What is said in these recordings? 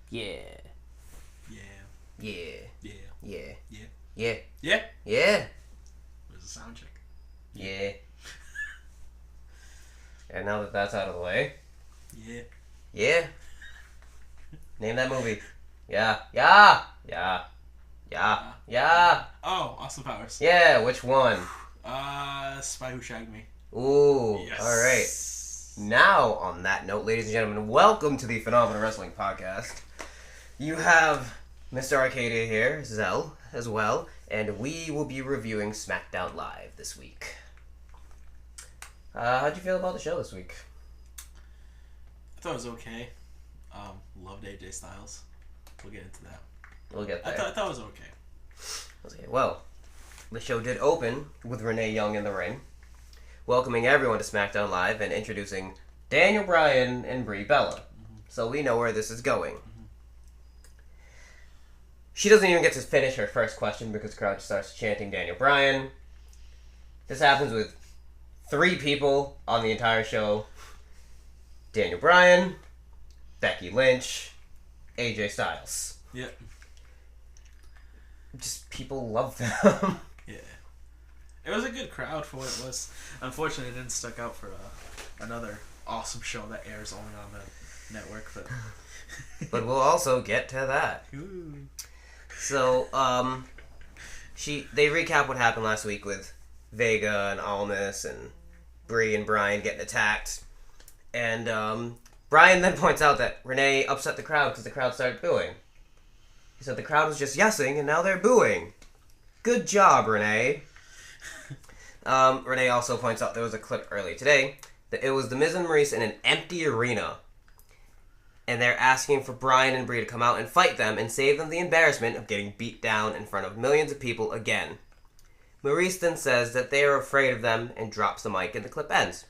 Yeah. Yeah. Yeah. Yeah. Yeah. Yeah. Yeah. Yeah. Yeah. Where's the sound check? Yeah. And now that that's out of the way, Yeah. yeah. Name that movie. Yeah. Yeah. Yeah. Yeah. Yeah. Oh, Austin Powers. Yeah. Which one? Spy Who Shagged Me. Ooh. Yes. All right. Now, on that note, ladies and gentlemen, welcome to the Phenomenal Wrestling Podcast. You have Mr. Arcadia here, Zell, as well, and we will be reviewing Smackdown Live this week. How'd you feel about the show this week? I thought it was okay. Loved AJ Styles. We'll get into that. We'll get there. I thought it was okay. Okay, well, the show did open with Renee Young in the ring, welcoming everyone to SmackDown Live and introducing Daniel Bryan and Brie Bella. So we know where this is going. She doesn't even get to finish her first question because the crowd starts chanting Daniel Bryan. This happens with 3 people on the entire show. Daniel Bryan, Becky Lynch, AJ Styles. Yeah. Just people love them. Yeah. It was a good crowd for what it was. Unfortunately, it didn't stick out for another awesome show that airs only on the network. But But we'll also get to that. Ooh. So, they recap what happened last week with Vega and Almas and Brie and Bryan getting attacked. And, Bryan then points out that Renee upset the crowd because the crowd started booing. He said the crowd was just yesing and now they're booing. Good job, Renee. Renee also points out there was a clip earlier today that it was The Miz and Maurice in an empty arena. And they're asking for Bryan and Brie to come out and fight them and save them the embarrassment of getting beat down in front of millions of people again. Maurice then says that they are afraid of them and drops the mic and the clip ends.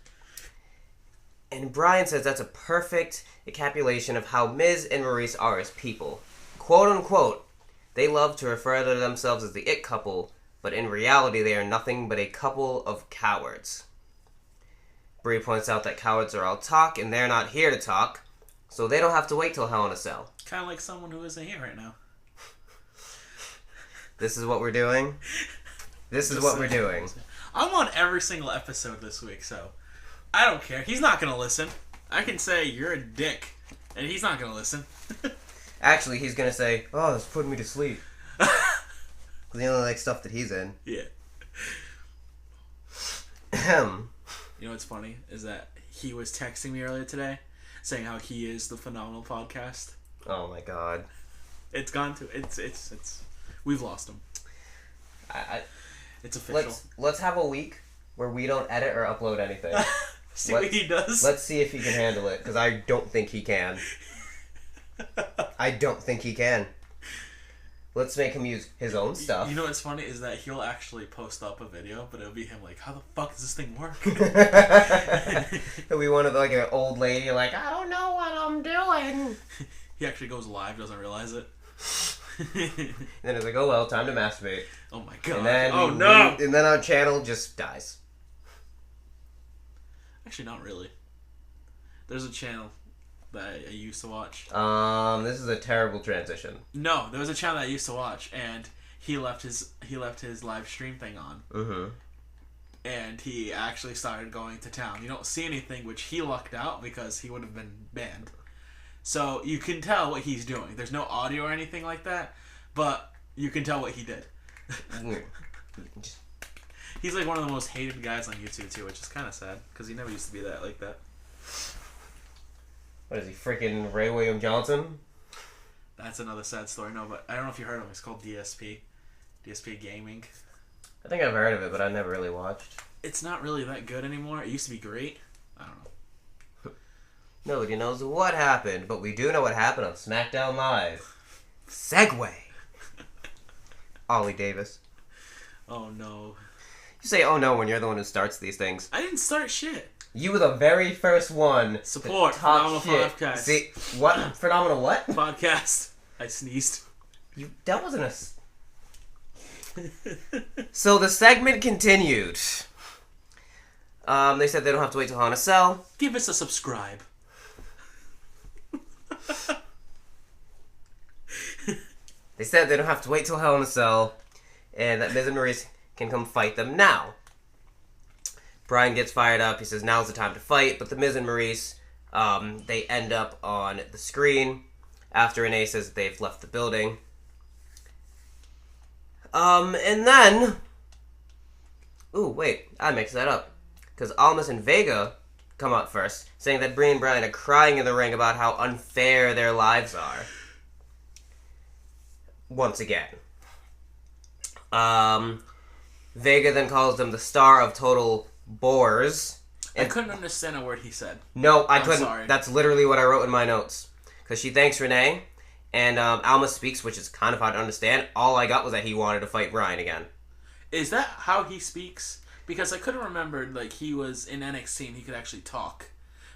And Bryan says that's a perfect encapsulation of how Miz and Maurice are as people. Quote unquote, they love to refer to themselves as the it couple, but in reality they are nothing but a couple of cowards. Brie points out that cowards are all talk and they're not here to talk. So they don't have to wait till Hell in a Cell. Kind of like someone who isn't here right now. This is what we're doing? This is what we're doing. I'm on every single episode this week, so I don't care. He's not going to listen. I can say, you're a dick, and he's not going to listen. Actually, he's going to say, oh, it's putting me to sleep. Because he only likes stuff that he's in. Yeah. Ahem. You know what's funny? Is that he was texting me earlier today, saying how he is the Phenomenal Podcast. Oh my god. It's gone to... It's... We've lost him. It's official. Let's have a week where we don't edit or upload anything. See what he does. Let's see if he can handle it, because I don't think he can. I don't think he can. Let's make him use his own stuff. You know what's funny is that he'll actually post up a video, but it'll be him like, how the fuck does this thing work? He'll be one of like an old lady like, I don't know what I'm doing. He actually goes live, doesn't realize it. And then it's like, oh well, time to masturbate. Oh my god. And then oh no! And then our channel just dies. Actually, not really. There's a channel that I used to watch. This is a terrible transition. No, there was a channel that I used to watch, and he left his live stream thing on. Mm-hmm. And he actually started going to town. You don't see anything, which he lucked out because he would have been banned. So you can tell what he's doing. There's no audio or anything like that, but you can tell what he did. He's like one of the most hated guys on YouTube too, which is kind of sad because he never used to be that like that. What is he, freaking Ray William Johnson? That's another sad story. No, but I don't know if you heard of him. It's called DSP. DSP Gaming. I think I've heard of it, but I never really watched. It's not really that good anymore. It used to be great. I don't know. Nobody knows what happened, but we do know what happened on SmackDown Live. Segway. Ollie Davis. Oh no. You say oh no when you're the one who starts these things. I didn't start shit. You were the very first one. Support to talk Phenomenal shit. Podcast. See, what? Phenomenal what? Podcast. I sneezed. That wasn't a... So the segment continued. They said they don't have to wait till Hell in a Cell. Give us a subscribe. They said they don't have to wait till Hell in a Cell, and that Miz and Maurice can come fight them now. Bryan gets fired up. He says now's the time to fight, but the Miz and Maurice, they end up on the screen after Renee says that they've left the building. And then... Ooh, wait, I mixed that up. Because Almas and Vega come out first, saying that Brie and Bryan are crying in the ring about how unfair their lives are. Once again. Vega then calls them the star of total bores. I couldn't understand a word he said. No, I couldn't. Sorry. That's literally what I wrote in my notes. Because she thanks Renee, and Almas speaks, which is kind of hard to understand. All I got was that he wanted to fight Bryan again. Is that how he speaks? Because I couldn't remember, like, he was in NXT and he could actually talk.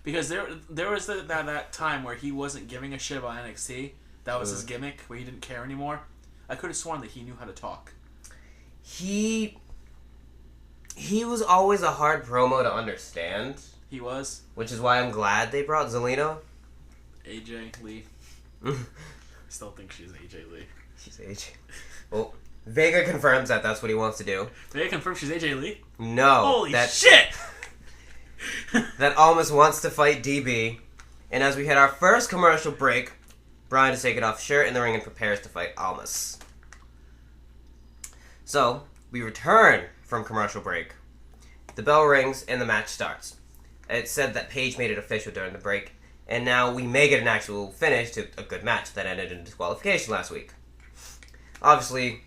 Because there was that time where he wasn't giving a shit about NXT. That was his gimmick, where he didn't care anymore. I could have sworn that he knew how to talk. He was always a hard promo to understand. He was. Which is why I'm glad they brought Zelina. AJ Lee. I still think she's AJ Lee. She's AJ. Well, Vega confirms that that's what he wants to do. Vega confirms she's AJ Lee? No. Holy shit! That Almas wants to fight DB. And as we hit our first commercial break, Bryan is taking off his shirt in the ring and prepares to fight Almas. So, we return from commercial break. The bell rings and the match starts. It said that Paige made it official during the break, and now we may get an actual finish to a good match that ended in disqualification last week. Obviously,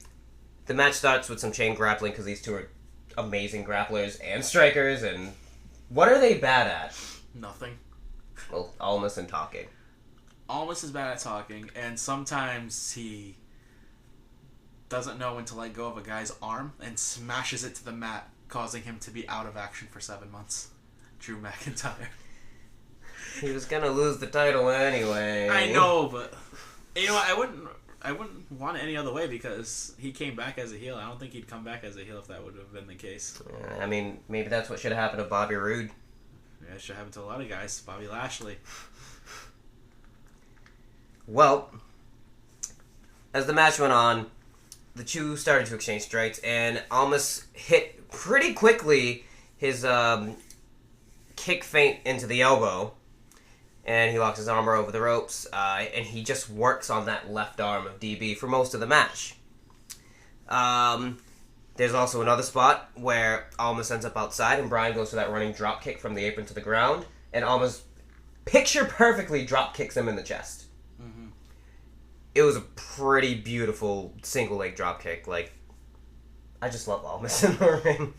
the match starts with some chain grappling because these two are amazing grapplers and strikers, and what are they bad at? Nothing. Well, Almas and talking. Almas is bad at talking, and sometimes he doesn't know when to let go of a guy's arm and smashes it to the mat, causing him to be out of action for 7 months. Drew McIntyre. He was gonna lose the title anyway. I know, but you know what? I wouldn't want it any other way because he came back as a heel. I don't think he'd come back as a heel if that would have been the case. I mean, maybe that's what should have happened to Bobby Roode. Yeah, it should happen to a lot of guys. Bobby Lashley. Well, as the match went on, the two started to exchange strikes, and Almas hit pretty quickly his kick feint into the elbow, and he locks his armor over the ropes, and he just works on that left arm of DB for most of the match. There's also another spot where Almas ends up outside, and Bryan goes for that running drop kick from the apron to the ground, and Almas picture perfectly drop kicks him in the chest. It was a pretty beautiful single leg drop kick. Like, I just love Almas in the ring.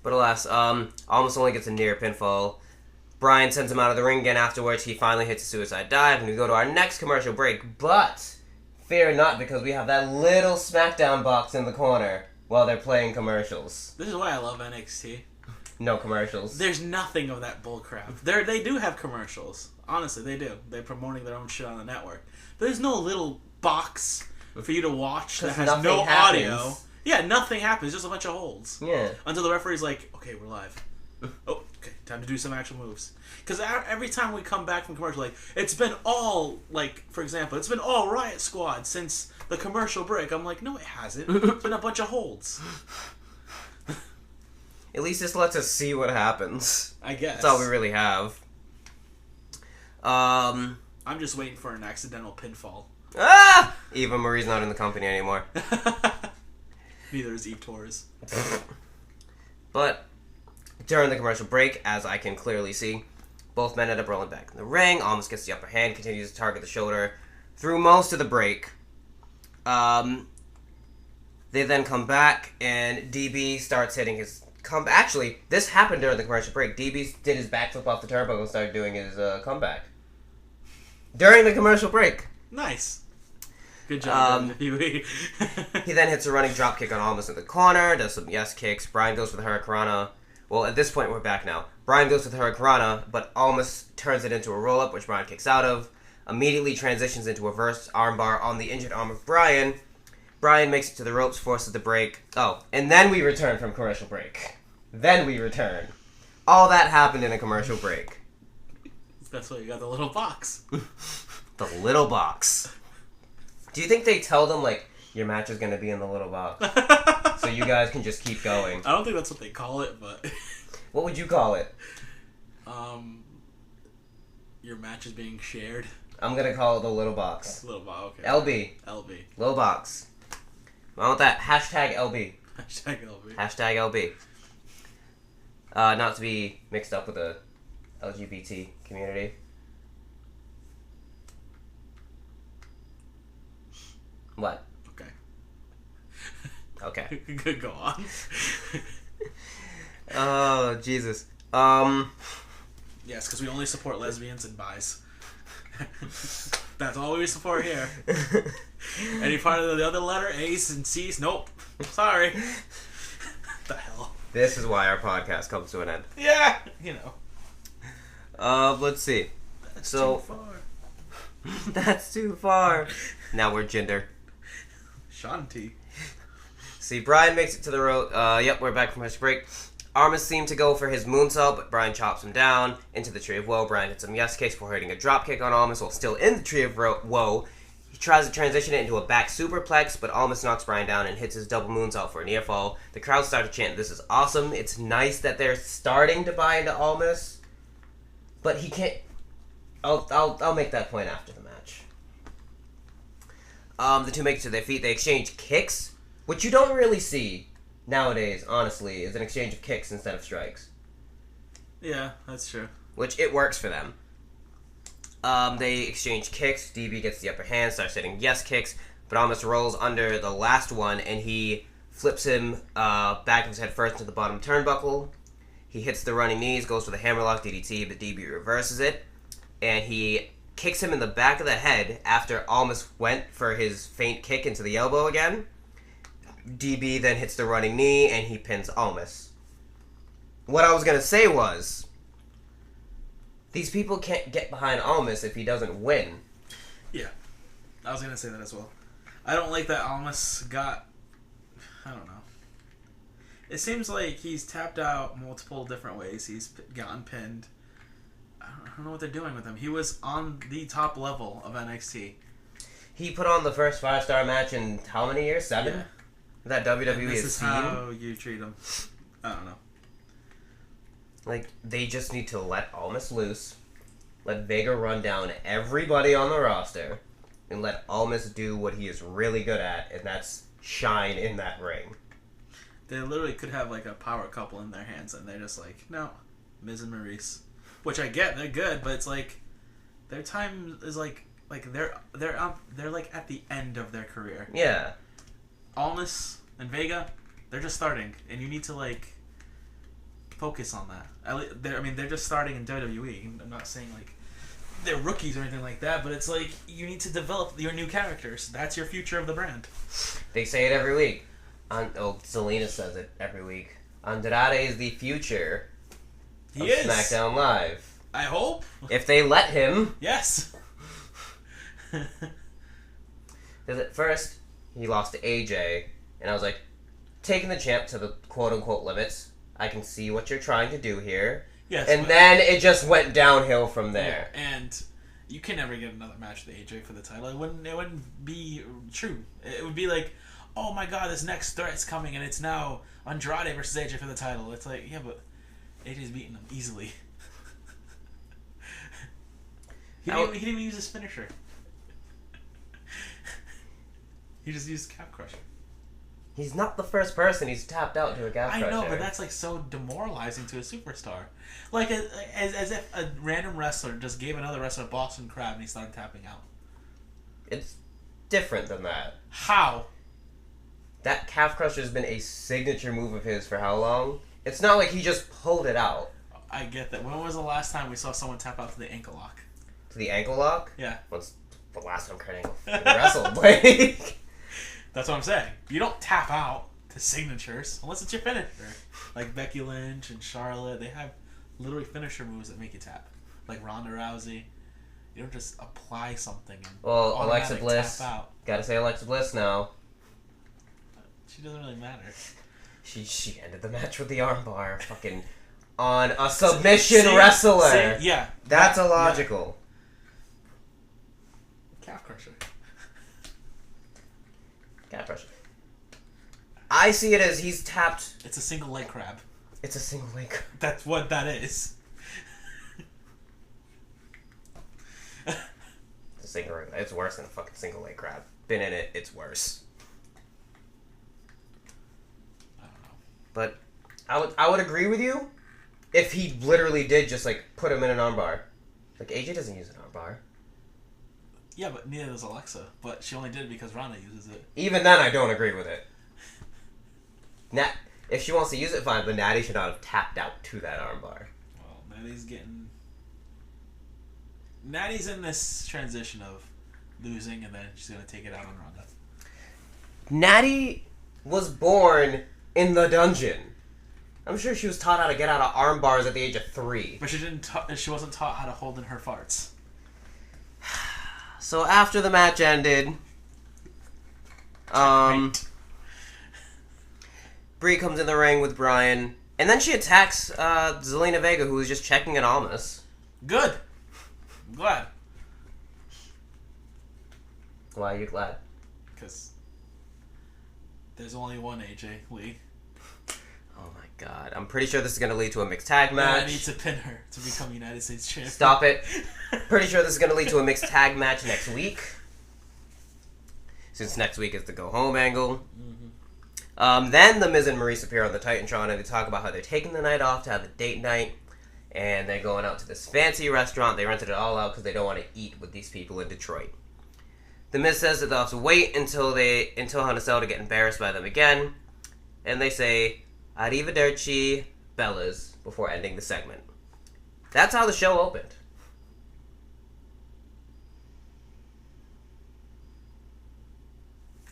But alas, Almas only gets a near pinfall. Bryan sends him out of the ring again afterwards. He finally hits a suicide dive, and we go to our next commercial break. But fear not, because we have that little Smackdown box in the corner while they're playing commercials. This is why I love NXT. No commercials. There's nothing of that bullcrap. They do have commercials. Honestly, they do. They're promoting their own shit on the network. But there's no little box for you to watch that has no audio. Yeah, nothing happens. Just a bunch of holds. Yeah. Until the referee's like, okay, we're live. Oh, okay, time to do some actual moves. Because every time we come back from commercial, like, it's been all, like, for example, it's been all Riot Squad since the commercial break. I'm like, no, it hasn't. It's been a bunch of holds. At least this lets us see what happens. I guess. That's all we really have. I'm just waiting for an accidental pinfall. Ah! Eva Marie's not in the company anymore. Neither is Eve Torres. But during the commercial break, as I can clearly see, both men end up rolling back in the ring. Almas gets the upper hand, continues to target the shoulder through most of the break. They then come back, and DB starts hitting his comeback. Actually, this happened during the commercial break. DB did his backflip off the turbo and started doing his comeback during the commercial break. Nice. Good job, WWE. He then hits a running drop kick on Almas in the corner, does some yes kicks. Bryan goes for the Hurricanrana. Well, at this point, we're back now. Bryan goes for the Hurricanrana, but Almas turns it into a roll-up, which Bryan kicks out of. Immediately transitions into a reverse armbar on the injured arm of Bryan. Bryan makes it to the ropes, forces the break. Oh, and then we return from commercial break. Then we return. All that happened in a commercial break. That's why you got the little box. The little box. Do you think they tell them, like, your match is going to be in the little box? So you guys can just keep going. I don't think that's what they call it, but... What would you call it? Your match is being shared. I'm going to call it the little box. Little box, okay. LB. Little box. I want that. Hashtag LB. Hashtag LB. Hashtag LB. Not to be mixed up with the LGBT community. What? Okay. Good, go on. Oh, Jesus. Yes, because we only support lesbians and bis. That's all we support here. Any part of the other letter, A's and C's, nope. Sorry. The hell? This is why our podcast comes to an end. Yeah, Let's see. That's too far. That's too far. Now we're gender. Shanti. See, Brian makes it to the road. Yep, we're back from his break. Armis seemed to go for his moonsault, but Brian chops him down into the Tree of Woe. Brian hits some yes kicks before hitting a drop kick on Almas while still in the Tree of Woe. He tries to transition it into a back superplex, but Almas knocks Brian down and hits his double moonsault for a near fall. The crowd start to chant, "This is awesome." It's nice that they're starting to buy into Almas, but he can't. I'll make that point after the match. The two make it to their feet. They exchange kicks, which you don't really see nowadays, honestly, is an exchange of kicks instead of strikes. Yeah, that's true. Which, it works for them. They exchange kicks. DB gets the upper hand, starts hitting yes kicks, but almost rolls under the last one, and he flips him back of his head first into the bottom turnbuckle. He hits the running knees, goes for the hammerlock DDT, but DB reverses it, and he kicks him in the back of the head after Almas went for his feint kick into the elbow again. DB then hits the running knee, and he pins Almas. What I was going to say was, these people can't get behind Almas if he doesn't win. Yeah, I was going to say that as well. I don't like that Almas got... I don't know. It seems like he's tapped out multiple different ways. He's gotten pinned. I don't know what they're doing with him. He was on the top level of NXT. He put on the first 5-star match in how many years? 7? Yeah. That WWE and this is seen. how you treat him. I don't know. Like, they just need to let Almas loose, let Vega run down everybody on the roster, and let Almas do what he is really good at, and that's shine in that ring. They literally could have like a power couple in their hands, and they're just like, no, Miz and Maurice. Which I get, they're good, but it's like their time is like they're like at the end of their career. Yeah. Almas and Vega, they're just starting, and you need to like focus on that. They're just starting in WWE. I'm not saying like they're rookies or anything like that, but it's like you need to develop your new characters. That's your future of the brand. They say it every week. Selena says it every week. Andrade is the future of SmackDown Live. I hope. If they let him. Yes. Because at first, he lost to AJ, and I was like, taking the champ to the quote-unquote limits. I can see what you're trying to do here. Yes. And then it just went downhill from there. Yeah, and you can never get another match with AJ for the title. It wouldn't be true. It would be like, oh my god, this next threat's coming, and it's now Andrade versus AJ for the title. It's like, yeah, but AJ's beating him easily. He didn't even use his finisher. He just used calf crusher. He's not the first person he's tapped out to a calf crusher. I know, but that's like so demoralizing to a superstar. Like as if a random wrestler just gave another wrestler a Boston Crab and he started tapping out. It's different than that. How? That calf crusher has been a signature move of his for how long? It's not like he just pulled it out. I get that. When was the last time we saw someone tap out to the ankle lock? To the ankle lock? Yeah. What's the last time Kurt Angle wrestled? Like, that's what I'm saying. You don't tap out to signatures unless it's your finisher. Like Becky Lynch and Charlotte, they have literally finisher moves that make you tap. Like Ronda Rousey. You don't just apply something and Alexa Bliss. tap out. Gotta say Alexa Bliss now. She doesn't really matter. She ended the match with the armbar. Fucking on a submission wrestler. Yeah. That's illogical. Yeah. Calf crusher. Cat pressure. I see it as he's tapped. It's a single leg crab. It's a single leg crab. That's what that is. It's worse than a fucking single leg crab. Been in it, it's worse. I don't know. But I would agree with you if he literally did just like put him in an armbar. Like AJ doesn't use an armbar. Yeah, but neither does Alexa. But she only did it because Ronda uses it. Even then, I don't agree with it. If she wants to use it, fine. But Natty should not have tapped out to that armbar. Well, Natty's in this transition of losing, and then she's gonna take it out on Ronda. Natty was born in the dungeon. I'm sure she was taught how to get out of arm bars at the age of 3. But she wasn't taught how to hold in her farts. So after the match ended, Brie comes in the ring with Bryan, and then she attacks Zelina Vega, who was just checking in Almas. Good. I'm glad. Why are you glad? Because there's only one AJ Lee. Oh my god. I'm pretty sure this is going to lead to a mixed tag match. I need to pin her to become United States champion. Stop it. Pretty sure this is going to lead to a mixed tag match next week. Since next week is the go home angle. Mm-hmm. Then the Miz and Maurice appear on the Titantron and they talk about how they're taking the night off to have a date night. And they're going out to this fancy restaurant. They rented it all out because they don't want to eat with these people in Detroit. The Miz says that they'll have to wait until Hell in a Cell to get embarrassed by them again. And they say, Arrivederci, Bellas, before ending the segment. That's how the show opened.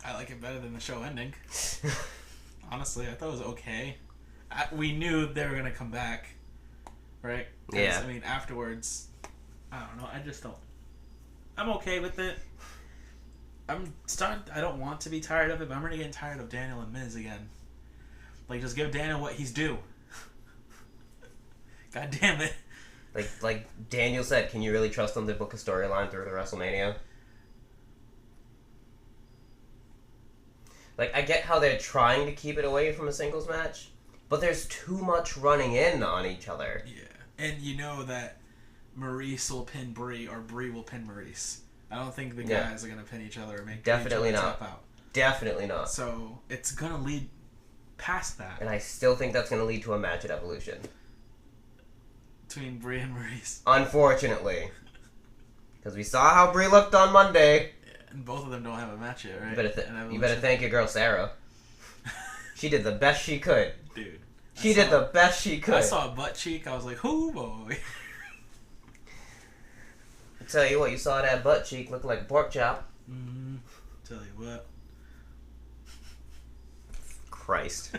I like it better than the show ending. Honestly, I thought it was okay. We knew they were going to come back. Right? Yeah. I mean, afterwards, I don't know. I just don't. I'm okay with it. I don't want to be tired of it, but I'm already getting tired of Daniel and Miz again. Like, just give Daniel what he's due. God damn it. Like Daniel said, can you really trust them to book a storyline through the WrestleMania? Like, I get how they're trying to keep it away from a singles match, but there's too much running in on each other. Yeah. And you know that Maurice will pin Brie, or Brie will pin Maurice. I don't think the guys are going to pin each other or make Definitely each other not. tap out. Definitely not. So, it's going to lead past that. And I still think that's going to lead to a match at Evolution. Between Brie and Maurice. Unfortunately. Because we saw how Brie looked on Monday. Yeah, and both of them don't have a match yet, right? You better thank your girl Sarah. She did the best she could. Dude. She did the best she could. I saw a butt cheek. I was like, "Hoo boy." I tell you what, you saw that butt cheek looking like a pork chop. Mm-hmm. Tell you what. Christ.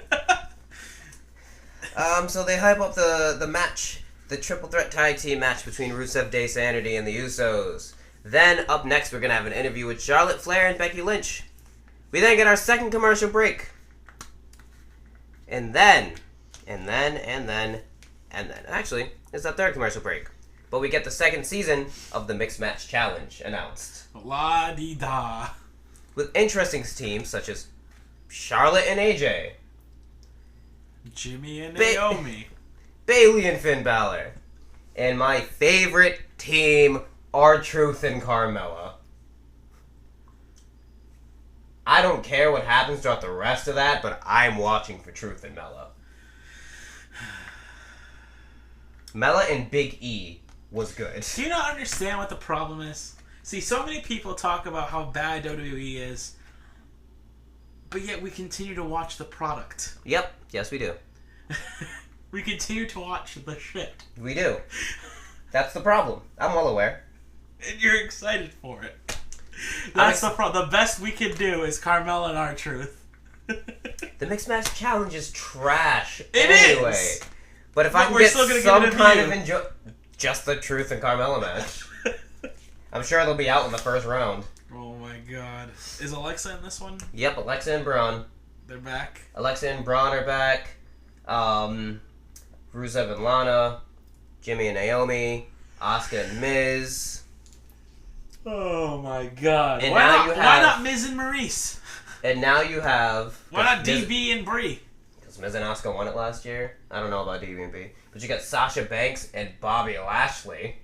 So they hype up the match, the triple threat tag team match between Rusev Day Sanity and the Usos. Then up next, we're gonna have an interview with Charlotte Flair and Becky Lynch. We then get our second commercial break. And then, actually, it's our third commercial break. But we get the second season of the Mixed Match Challenge announced. La-di-da. With interesting teams such as Charlotte and AJ. Jimmy and Naomi. Bayley and Finn Balor. And my favorite team, R-Truth and Carmella. I don't care what happens throughout the rest of that, but I'm watching for Truth and Mella. Mella and Big E was good. Do you not understand what the problem is? See, so many people talk about how bad WWE is, but yet we continue to watch the product. Yep. Yes, we do. We continue to watch the shit. We do. That's the problem. I'm well aware. And you're excited for it. That's the problem. The best we can do is Carmella and R-Truth. The Mixed Match Challenge is trash. It anyway. is. But if I can get some kind of enjoy, just the Truth and Carmella match, I'm sure it'll be out in the first round. Oh my god! Is Alexa in this one? Yep, Alexa and Braun. They're back. Alexa and Braun are back. Rusev and Lana, Jimmy and Naomi, Asuka and Miz. Oh my god! And why now not, you have, why not Miz and Maurice? And now you have... Why not DB and Brie? Because Miz and Asuka won it last year. I don't know about DB and Brie. But you got Sasha Banks and Bobby Lashley.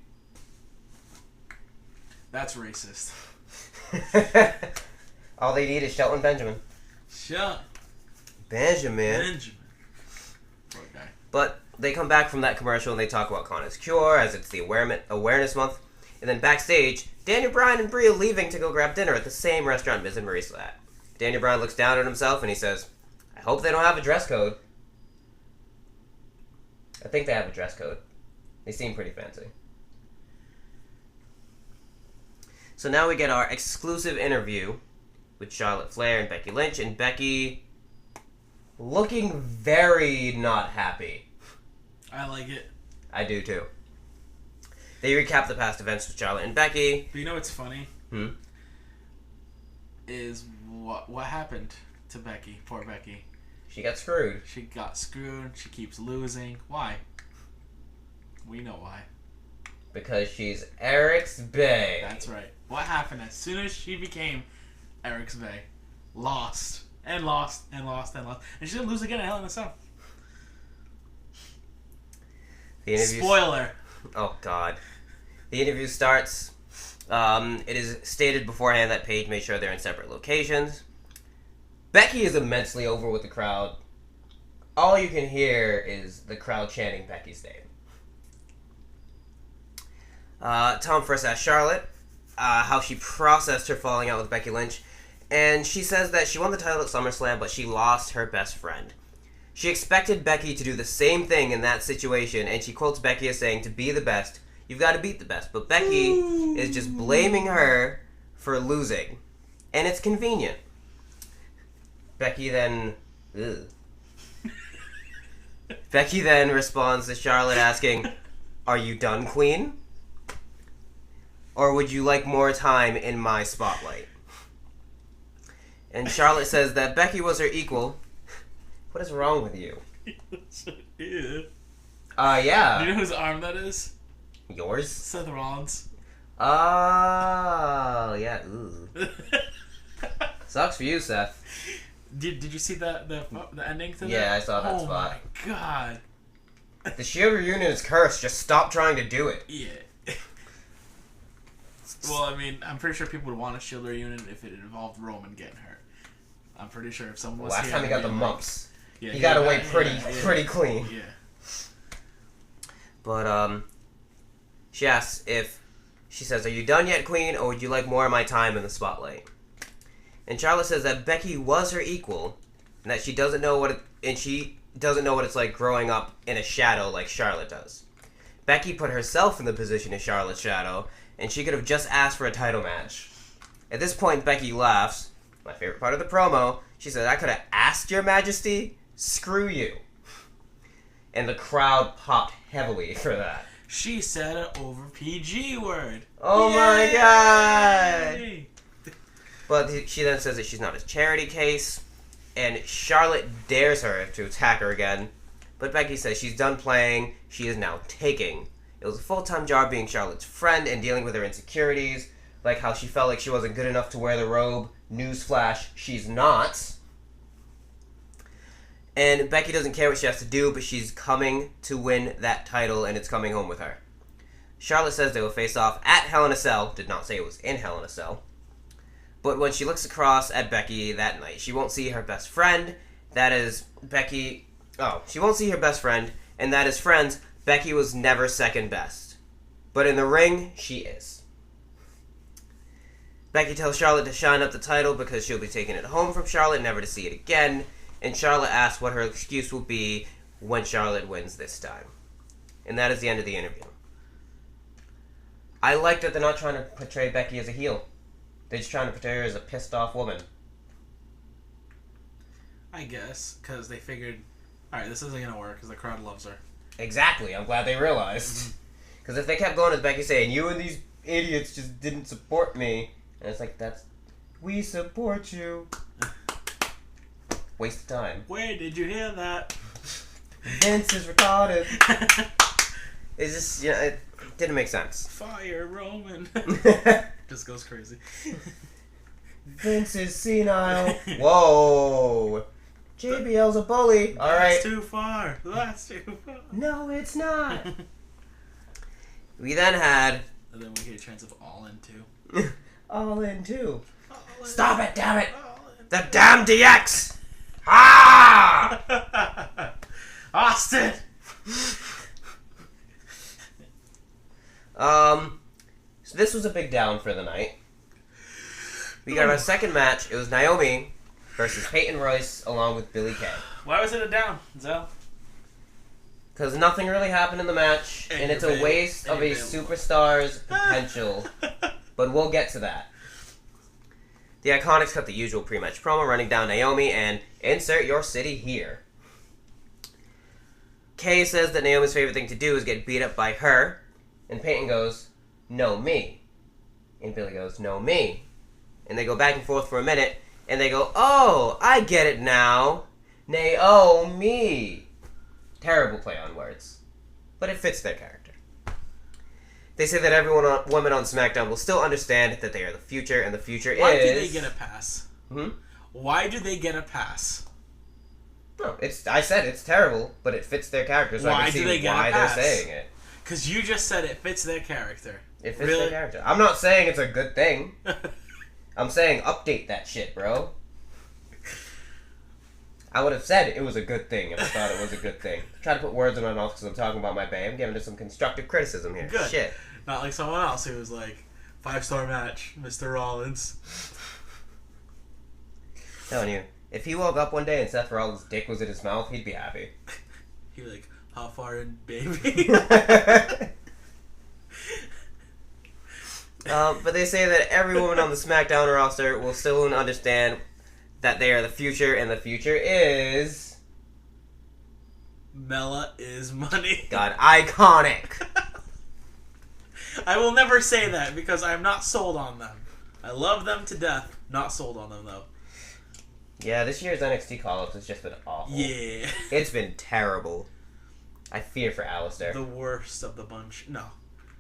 That's racist. All they need is Shelton Benjamin. Benjamin. Poor guy. But they come back from that commercial and they talk about Connor's Cure as it's the awareness month. And then backstage, Daniel Bryan and Brie are leaving to go grab dinner at the same restaurant Miz and Maurice at. Daniel Bryan looks down at himself and he says, I hope they don't have a dress code. I think they have a dress code. They seem pretty fancy. So now we get our exclusive interview with Charlotte Flair and Becky Lynch, and Becky looking very not happy. I like it. I do too. They recap the past events with Charlotte and Becky. But you know what's funny? Is what happened to Becky? Poor Becky. She got screwed. She got screwed. She keeps losing. Why? We know why. Because she's Eric's bae. That's right. What happened as soon as she became Eric's bae? Lost. And lost. And lost. And lost. And she's going to lose again at Hell in a Cell. Spoiler. Oh, God. The interview starts. It is stated beforehand that Paige made sure they're in separate locations. Becky is immensely over with the crowd. All you can hear is the crowd chanting Becky's name. Tom first asked Charlotte how she processed her falling out with Becky Lynch, and she says that she won the title at SummerSlam, but she lost her best friend. She expected Becky to do the same thing in that situation, and she quotes Becky as saying, to be the best, you've got to beat the best. But Becky is just blaming her for losing, and it's convenient. Becky then responds to Charlotte asking, are you done, Queen? Or would you like more time in my spotlight? And Charlotte says that Becky was her equal. What is wrong with you? Yeah. Do you know whose arm that is? Yours? Seth Rollins. Oh, yeah. Ooh. Sucks for you, Seth. Did you see the ending to that? Yeah, I saw that spot. Oh my god. The Shield reunion is cursed. Just stop trying to do it. Yeah. Well, I mean, I'm pretty sure people would want a Shield reunion if it involved Roman getting hurt. I'm pretty sure if someone was last here, time he got the mumps. Yeah, he got away pretty clean. Yeah. But she asks she says, "Are you done yet, Queen, or would you like more of my time in the spotlight?" And Charlotte says that Becky was her equal, and that she doesn't know what it's like growing up in a shadow like Charlotte does. Becky put herself in the position of Charlotte's shadow, and she could have just asked for a title match. At this point, Becky laughs. My favorite part of the promo. She said, "I could have asked your majesty? Screw you." And the crowd popped heavily for that. She said an over PG word. Oh Yay! my god! But she then says that she's not a charity case, and Charlotte dares her to attack her again. But Becky says she's done playing, she is now taking. It was a full-time job being Charlotte's friend and dealing with her insecurities, like how she felt like she wasn't good enough to wear the robe. Newsflash, she's not. And Becky doesn't care what she has to do, but she's coming to win that title, and it's coming home with her. Charlotte says they will face off at Hell in a Cell. Did not say it was in Hell in a Cell. But when she looks across at Becky that night, she won't see her best friend. That is Becky... Oh, she won't see her best friend, and that is friends. Becky was never second best. But in the ring, she is. Becky tells Charlotte to shine up the title because she'll be taking it home from Charlotte, never to see it again. And Charlotte asks what her excuse will be when Charlotte wins this time. And that is the end of the interview. I like that they're not trying to portray Becky as a heel. They're just trying to portray her as a pissed off woman. I guess, because they figured, alright, this isn't going to work because the crowd loves her. Exactly, I'm glad they realized. Because if they kept going with Becky saying, you and these idiots just didn't support me, and it's like, we support you. Waste of time. Where did you hear that? Vince is retarded. It's just, it didn't make sense. Fire Roman. Just goes crazy. Vince is senile. Whoa. JBL's a bully. All right. That's too far. That's too far. No, it's not. We then had... And then we get a chance of All In too. All In too. All In. Stop it, damn it. All In. The damn DX. Ah! Austin! So this was a big down for the night. We got our second match. It was Naomi versus Peyton Royce along with Billie Kay. Why was it a down, Zell? Because nothing really happened in the match, and it's a waste of a superstar's potential. But we'll get to that. The Iconics cut the usual pre-match promo running down Naomi and insert your city here. Kay says that Naomi's favorite thing to do is get beat up by her, and Peyton goes, "No, me." And Billie goes, "No, me." And they go back and forth for a minute, and they go, "Oh, I get it now. Naomi." Terrible play on words. But it fits their character. They say that women on Smackdown will still understand that they are the future, and the future Why is... do they get a pass? Why do they get a pass? No, I said it's terrible, but it fits their character, so I can see why they're saying it. Because you just said it fits their character. It fits their character. I'm not saying it's a good thing. I'm saying update that shit, bro. I would have said it was a good thing if I thought it was a good thing. Try to put words in my mouth because I'm talking about my bae. I'm giving it some constructive criticism here. Good. Shit. Not like someone else who was like, 5-star match, Mr. Rollins. Telling you, if he woke up one day and Seth Rollins' dick was in his mouth, he'd be happy. He'd be like, how far in, baby? But they say that every woman on the SmackDown roster will still understand that they are the future, and the future is... Mela is money. God, iconic. I will never say that because I'm not sold on them. I love them to death. Not sold on them, though. Yeah, this year's NXT call-ups has just been awful. Yeah. It's been terrible. I fear for Alistair. The worst of the bunch. No.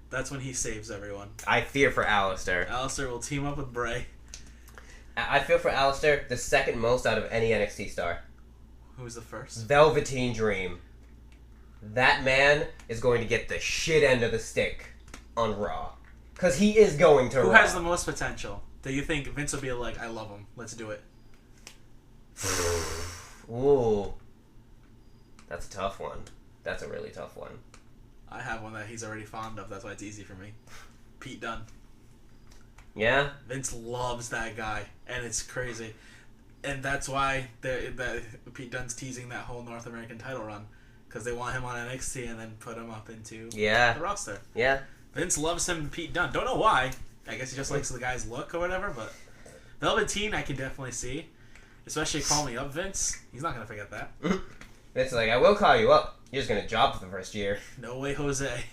That's when he saves everyone. I fear for Alistair. Alistair will team up with Bray. I feel for Alistair the second most out of any NXT star. Who's the first? Velveteen Dream. That man is going to get the shit end of the stick on Raw. Because he is going to Raw. Who has the most potential? Do you think Vince will be like, I love him, let's do it? Ooh. That's a tough one. That's a really tough one. I have one that he's already fond of, that's why it's easy for me. Pete Dunne. Yeah? Vince loves that guy, and it's crazy. And that's why Pete Dunne's teasing that whole North American title run. Because they want him on NXT and then put him up into the roster. Yeah. Vince loves him, Pete Dunne. Don't know why. I guess he just likes the guy's look or whatever, but Velveteen I can definitely see. Especially Call Me Up Vince. He's not going to forget that. Vince is like, I will call you up. You're just going to job for the first year. No way, Jose.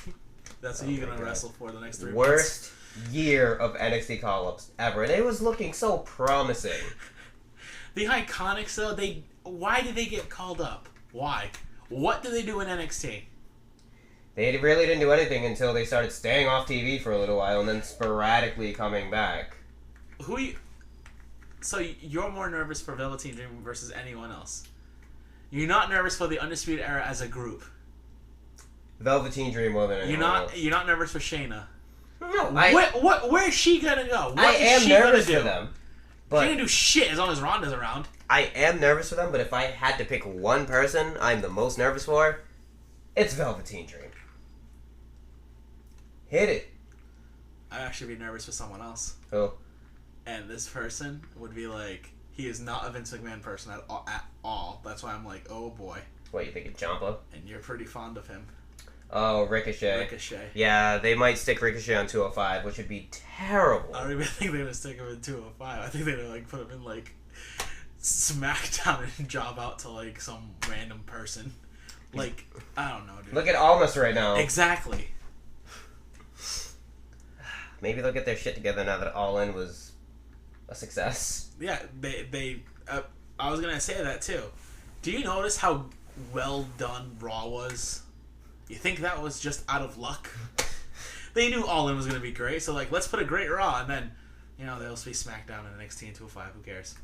That's who you're going to wrestle for the next 3 months. Worst year of NXT call-ups ever. And it was looking so promising. The Iconics, though, why did they get called up? Why? What did they do in NXT? They really didn't do anything until they started staying off TV for a little while and then sporadically coming back. So you're more nervous for Velveteen Dream versus anyone else? You're not nervous for the Undisputed Era as a group? Velveteen Dream more than anyone else. You're not nervous for Shayna? No. Where's she gonna go? I am nervous for them. But she ain't gonna do shit as long as Ronda's around. I am nervous for them, but if I had to pick one person I'm the most nervous for, it's Velveteen Dream. Hit it. I'd actually be nervous for someone else. Who? And this person would be like, he is not a Vince McMahon person at all. That's why I'm like, oh boy. What, you think it's Ciampa? And you're pretty fond of him. Oh, Ricochet. Ricochet. Yeah, they might stick Ricochet on 205, which would be terrible. I don't even think they're gonna stick him in 205. I think they're gonna like put him in like Smackdown and job out to like some random person. Like, I don't know, dude. Look at Almas right now. Exactly. Maybe they'll get their shit together now that All In was a success. Yeah, they I was gonna say that too. Do you notice how well done Raw was? You think that was just out of luck? They knew All In was gonna be great, so like, let's put a great Raw, and then You know, they'll be Smackdown and NXT and 205. Who cares?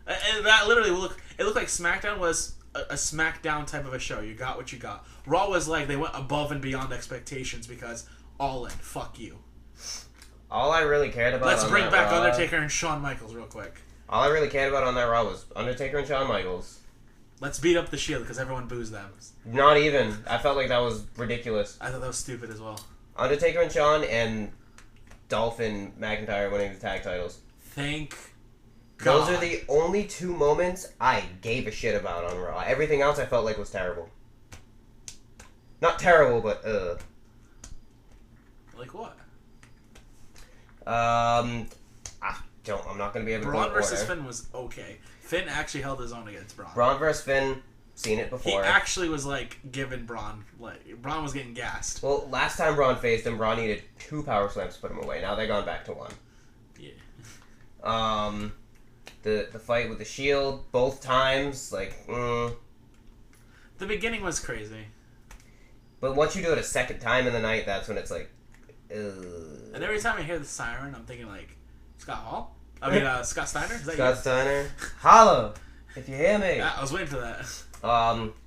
And that literally it looked like Smackdown was a Smackdown type of a show. You got what you got. Raw was like they went above and beyond expectations because all in. Fuck you. All I really cared about. Let's bring back Raw, Undertaker and Shawn Michaels real quick. All I really cared about on that Raw was Undertaker and Shawn Michaels. Let's beat up the Shield because everyone boos them. Not even. I felt like that was ridiculous. I thought that was stupid as well. Undertaker and Shawn and Dolph and McIntyre winning the tag titles. Thank God. Those are the only 2 moments I gave a shit about on Raw. Everything else I felt like was terrible. Not terrible, but Like what? I'm not gonna be able to Braun go in versus order. Finn was okay. Finn actually held his own against Braun. Braun versus Finn, seen it He before. actually was like giving Braun Braun was getting gassed. Well, last time Braun faced him, Braun needed 2 power slams to put him away. Now they've gone back to 1. Yeah. The fight with the Shield, both times, like, The beginning was crazy. But once you do it a second time in the night, that's when it's like, And every time I hear the siren, I'm thinking like, Scott Hall? Scott Steiner? Is that Scott you? Steiner, holla, if you hear me. Yeah, I was waiting for that.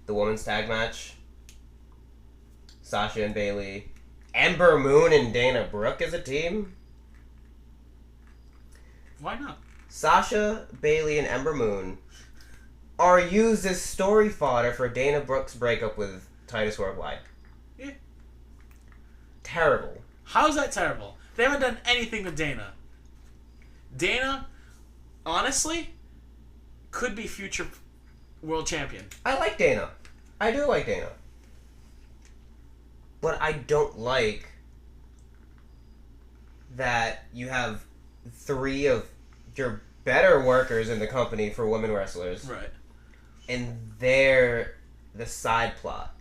The women's tag match, Sasha and Bailey, Ember Moon and Dana Brooke as a team. Why not? Sasha, Bailey, and Ember Moon are used as story fodder for Dana Brooke's breakup with Titus Worldwide. Yeah. Terrible. How's that terrible? They haven't done anything with Dana. Dana, honestly, could be future world champion. I like Dana. I do like Dana. But I don't like that you have 3 of your better workers in the company for women wrestlers. Right. And they're the side plot.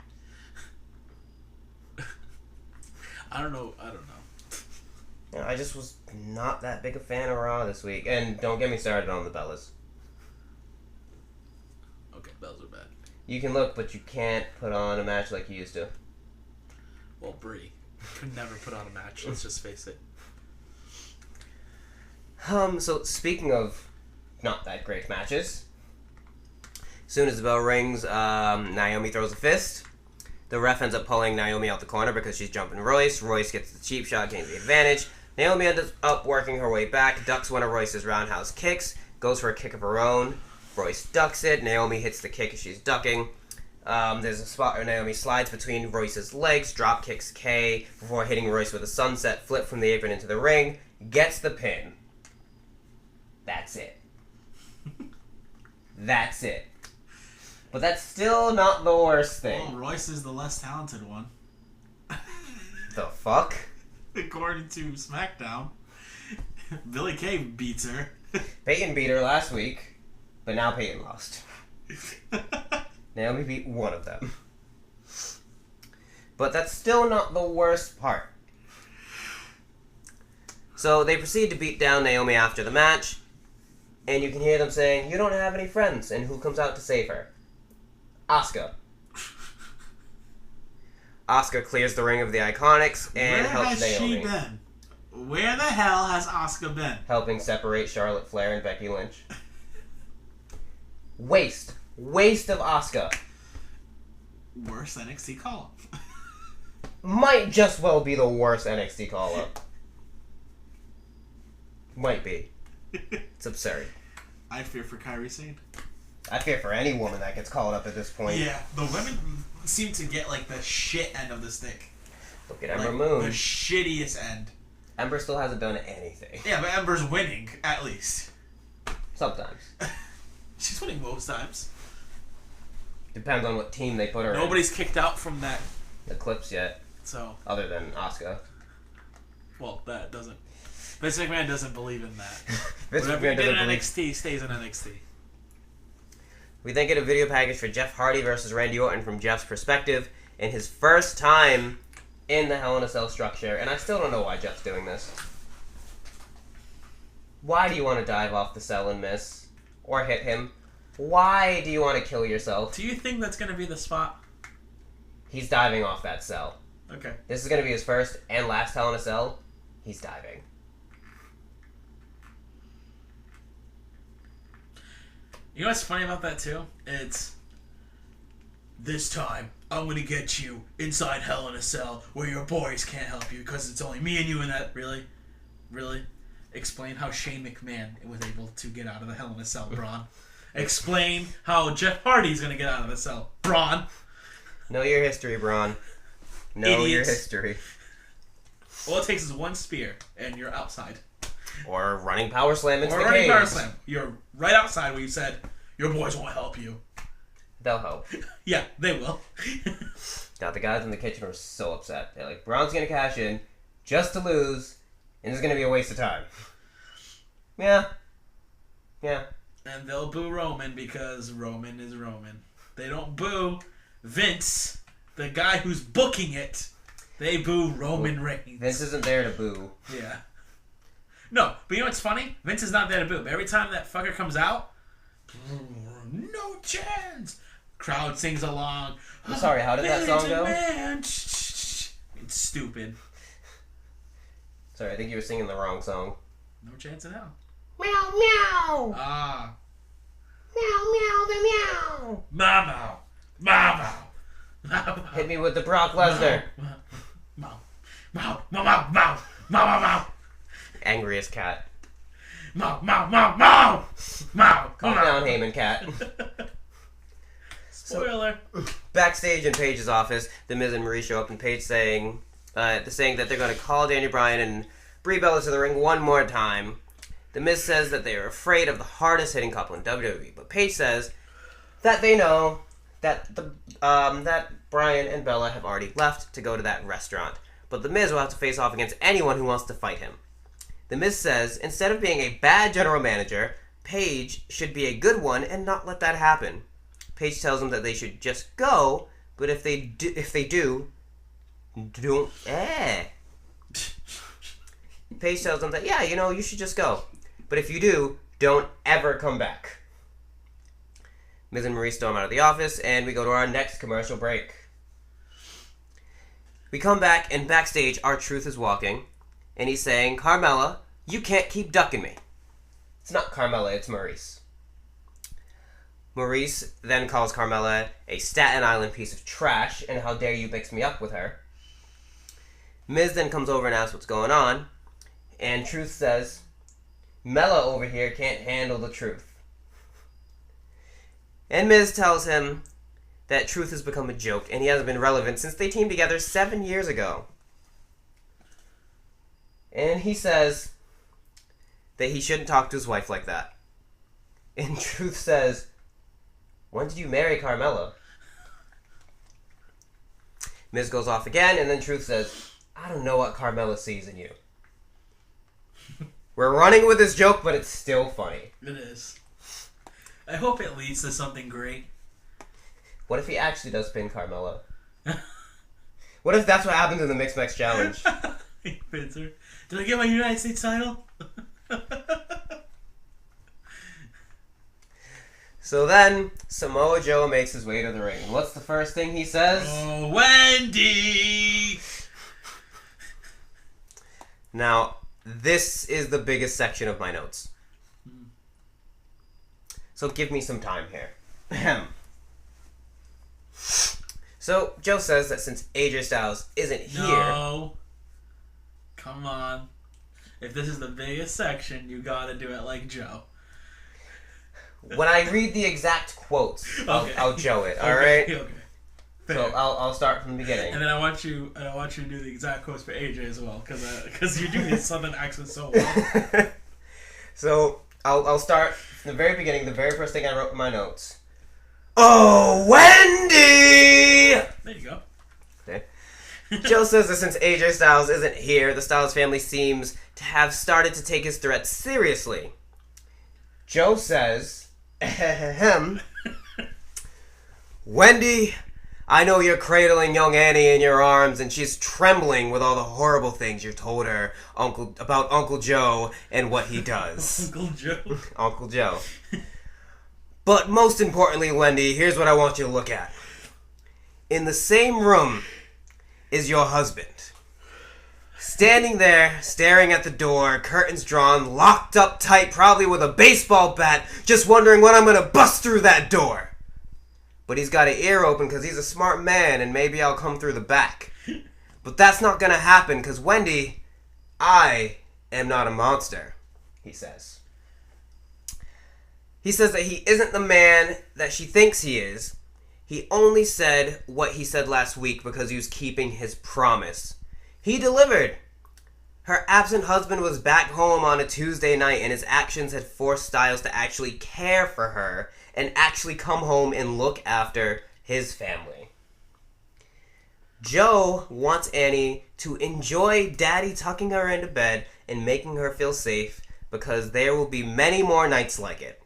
I don't know. You know, I just was not that big a fan of Raw this week. And don't get me started on the Bellas. Okay, bells are bad. You can look, but you can't put on a match like you used to. Well, Brie could never put on a match. Let's just face it. So speaking of not that great matches, as soon as the bell rings, Naomi throws a fist. The ref ends up pulling Naomi out the corner because she's jumping Royce. Royce gets the cheap shot, gains the advantage. Naomi ends up working her way back, ducks one of Royce's roundhouse kicks, goes for a kick of her own. Royce ducks it. Naomi hits the kick as she's ducking. There's a spot where Naomi slides between Royce's legs, drop kicks Kay before hitting Royce with a sunset flip from the apron into the ring, gets the pin. That's it. That's it. But that's still not the worst thing. Well, Royce is the less talented one. The fuck? According to SmackDown, Billy Kay beats her. Peyton beat her last week, but now Peyton lost. Naomi beat one of them. But that's still not the worst part. So they proceed to beat down Naomi after the match, and you can hear them saying, "You don't have any friends," and who comes out to save her? Asuka. Asuka clears the ring of the Iconics and Where helps has Naomi. she been? Where the hell has Asuka been? Helping separate Charlotte Flair and Becky Lynch. Waste of Asuka. Worst NXT call-up. Might just well be the worst NXT call-up. Might be. It's absurd. I fear for Kairi Sane. I fear for any woman that gets called up at this point. Yeah, the women seem to get like the shit end of the stick. Look at Ember Like, Moon. the shittiest end. Ember still hasn't done anything. Yeah, but Ember's winning, at least. Sometimes. She's winning most times. Depends on what team they put her Nobody's kicked out from that. in. Eclipse yet, So, other than Asuka. well, that doesn't. Vince McMahon doesn't believe in that. Vince Whatever McMahon he did in doesn't believe. NXT stays in NXT. We then get a video package for Jeff Hardy versus Randy Orton from Jeff's perspective in his first time in the Hell in a Cell structure, and I still don't know why Jeff's doing this. Why do you want to dive off the cell and miss? Or hit him? Why do you want to kill yourself? Do you think that's going to be the spot? He's diving off that cell. Okay. This is going to be his first and last Hell in a Cell. He's diving. You know what's funny about that too? It's this time I'm gonna get you inside Hell in a Cell where your boys can't help you because it's only me and you in that. Really? Explain how Shane McMahon was able to get out of the Hell in a Cell, Braun. Explain how Jeff Hardy's gonna get out of the cell, Braun. Know your history, Braun. Know your history. All it takes is one spear and you're outside. Or running power slam into the running cage. power slam. You're right outside where you said your boys won't help you. They'll help. Yeah, they will. God, the guys in the kitchen are so upset. They're like, Braun's gonna cash in just to lose, and it's gonna be a waste of time. Yeah. And they'll boo Roman because Roman is Roman. They don't boo Vince, the guy who's booking it. They boo Roman Reigns. Vince isn't there to boo. Yeah. No, but you know what's funny? Vince is not there to boo. But every time that fucker comes out, no chance. Crowd sings along. I'm sorry, how did that song go? It's stupid. Sorry, I think you were singing the wrong song. No chance in hell. Meow, meow. Ah. Meow, meow, meow. Mama. Hit me with the Brock Lesnar. Mow. Angriest cat. Mow. Calm down, Heyman cat. Spoiler. Backstage in Paige's office, The Miz and Marie show up, and Paige saying that they're going to call Daniel Bryan and Brie Bella to the ring one more time. The Miz says that they are afraid of the hardest hitting couple in WWE, but Paige says that they know that that Bryan and Bella have already left to go to that restaurant, but The Miz will have to face off against anyone who wants to fight him. The Miz says instead of being a bad general manager, Paige should be a good one and not let that happen. Paige tells him that they should just go, but if they do, don't. Paige tells him that you should just go, but if you do, don't ever come back. Miz and Marie storm out of the office, and we go to our next commercial break. We come back, and backstage, R-Truth is walking, and he's saying, Carmella, you can't keep ducking me. It's not Carmella, it's Maurice. Maurice then calls Carmella a Staten Island piece of trash, and how dare you mix me up with her. Miz then comes over and asks what's going on, and Truth says, Mella over here can't handle the truth. And Miz tells him that Truth has become a joke, and he hasn't been relevant since they teamed together 7 years ago. And he says that he shouldn't talk to his wife like that. And Truth says, when did you marry Carmella? Miz goes off again, and then Truth says, I don't know what Carmella sees in you. We're running with this joke, but it's still funny. It is. I hope it leads to something great. What if he actually does pin Carmella? What if that's what happens in the Mixed Match Challenge? He pins her. Did I get my United States title? So then, Samoa Joe makes his way to the ring. What's the first thing he says? Oh, Wendy! Now, this is the biggest section of my notes. So give me some time here. So, Joe says that since AJ Styles isn't here... No. Come on. If this is the biggest section, you gotta do it like Joe. When I read the exact quotes, Okay. I'll Joe it, Okay, alright? Okay. So I'll start from the beginning. And then I want you to do the exact quotes for AJ as well, because you do his southern accent so well. So I'll start from the very beginning. The very first thing I wrote in my notes. Oh, Wendy! There you go. Okay. Joe says that since AJ Styles isn't here, the Styles family seems to have started to take his threats seriously. Joe says, Wendy, I know you're cradling young Annie in your arms, and she's trembling with all the horrible things you told her about Uncle Joe and what he does. Uncle Joe. Uncle Joe. But most importantly, Wendy, here's what I want you to look at. In the same room is your husband. Standing there, staring at the door, curtains drawn, locked up tight, probably with a baseball bat, just wondering when I'm gonna bust through that door. But he's got an ear open because he's a smart man and maybe I'll come through the back. But that's not gonna happen because, Wendy, I am not a monster, he says. He says that he isn't the man that she thinks he is. He only said what he said last week because he was keeping his promise. He delivered. Her absent husband was back home on a Tuesday night and his actions had forced Styles to actually care for her and actually come home and look after his family. Joe wants Annie to enjoy Daddy tucking her into bed and making her feel safe because there will be many more nights like it.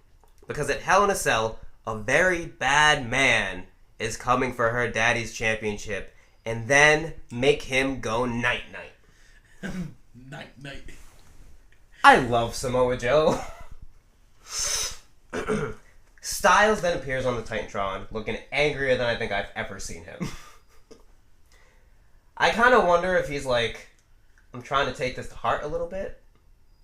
Because at Hell in a Cell, a very bad man is coming for her daddy's championship and then make him go night-night. Night-night. I love Samoa Joe. Styles then appears on the Titantron, looking angrier than I think I've ever seen him. I kind of wonder if he's like, I'm trying to take this to heart a little bit,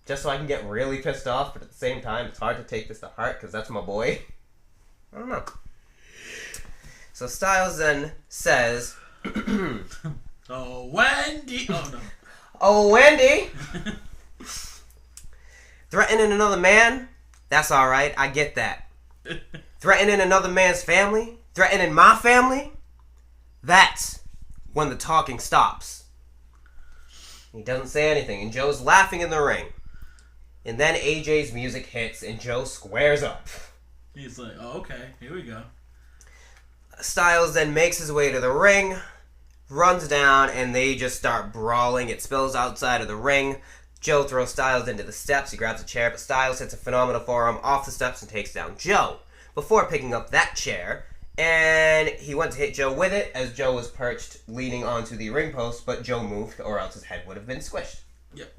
just so I can get really pissed off, but at the same time, it's hard to take this to heart because that's my boy. I don't know. So Styles then says, Oh, Wendy! Oh, no. Oh, Wendy! Threatening another man? That's alright, I get that. Threatening another man's family? Threatening my family? That's when the talking stops. He doesn't say anything, and Joe's laughing in the ring. And then AJ's music hits, and Joe squares up. He's like, oh, okay, here we go. Styles then makes his way to the ring, runs down, and they just start brawling. It spills outside of the ring. Joe throws Styles into the steps. He grabs a chair, but Styles hits a phenomenal forearm off the steps and takes down Joe before picking up that chair. And he went to hit Joe with it as Joe was perched leaning onto the ring post, but Joe moved or else his head would have been squished. Yep.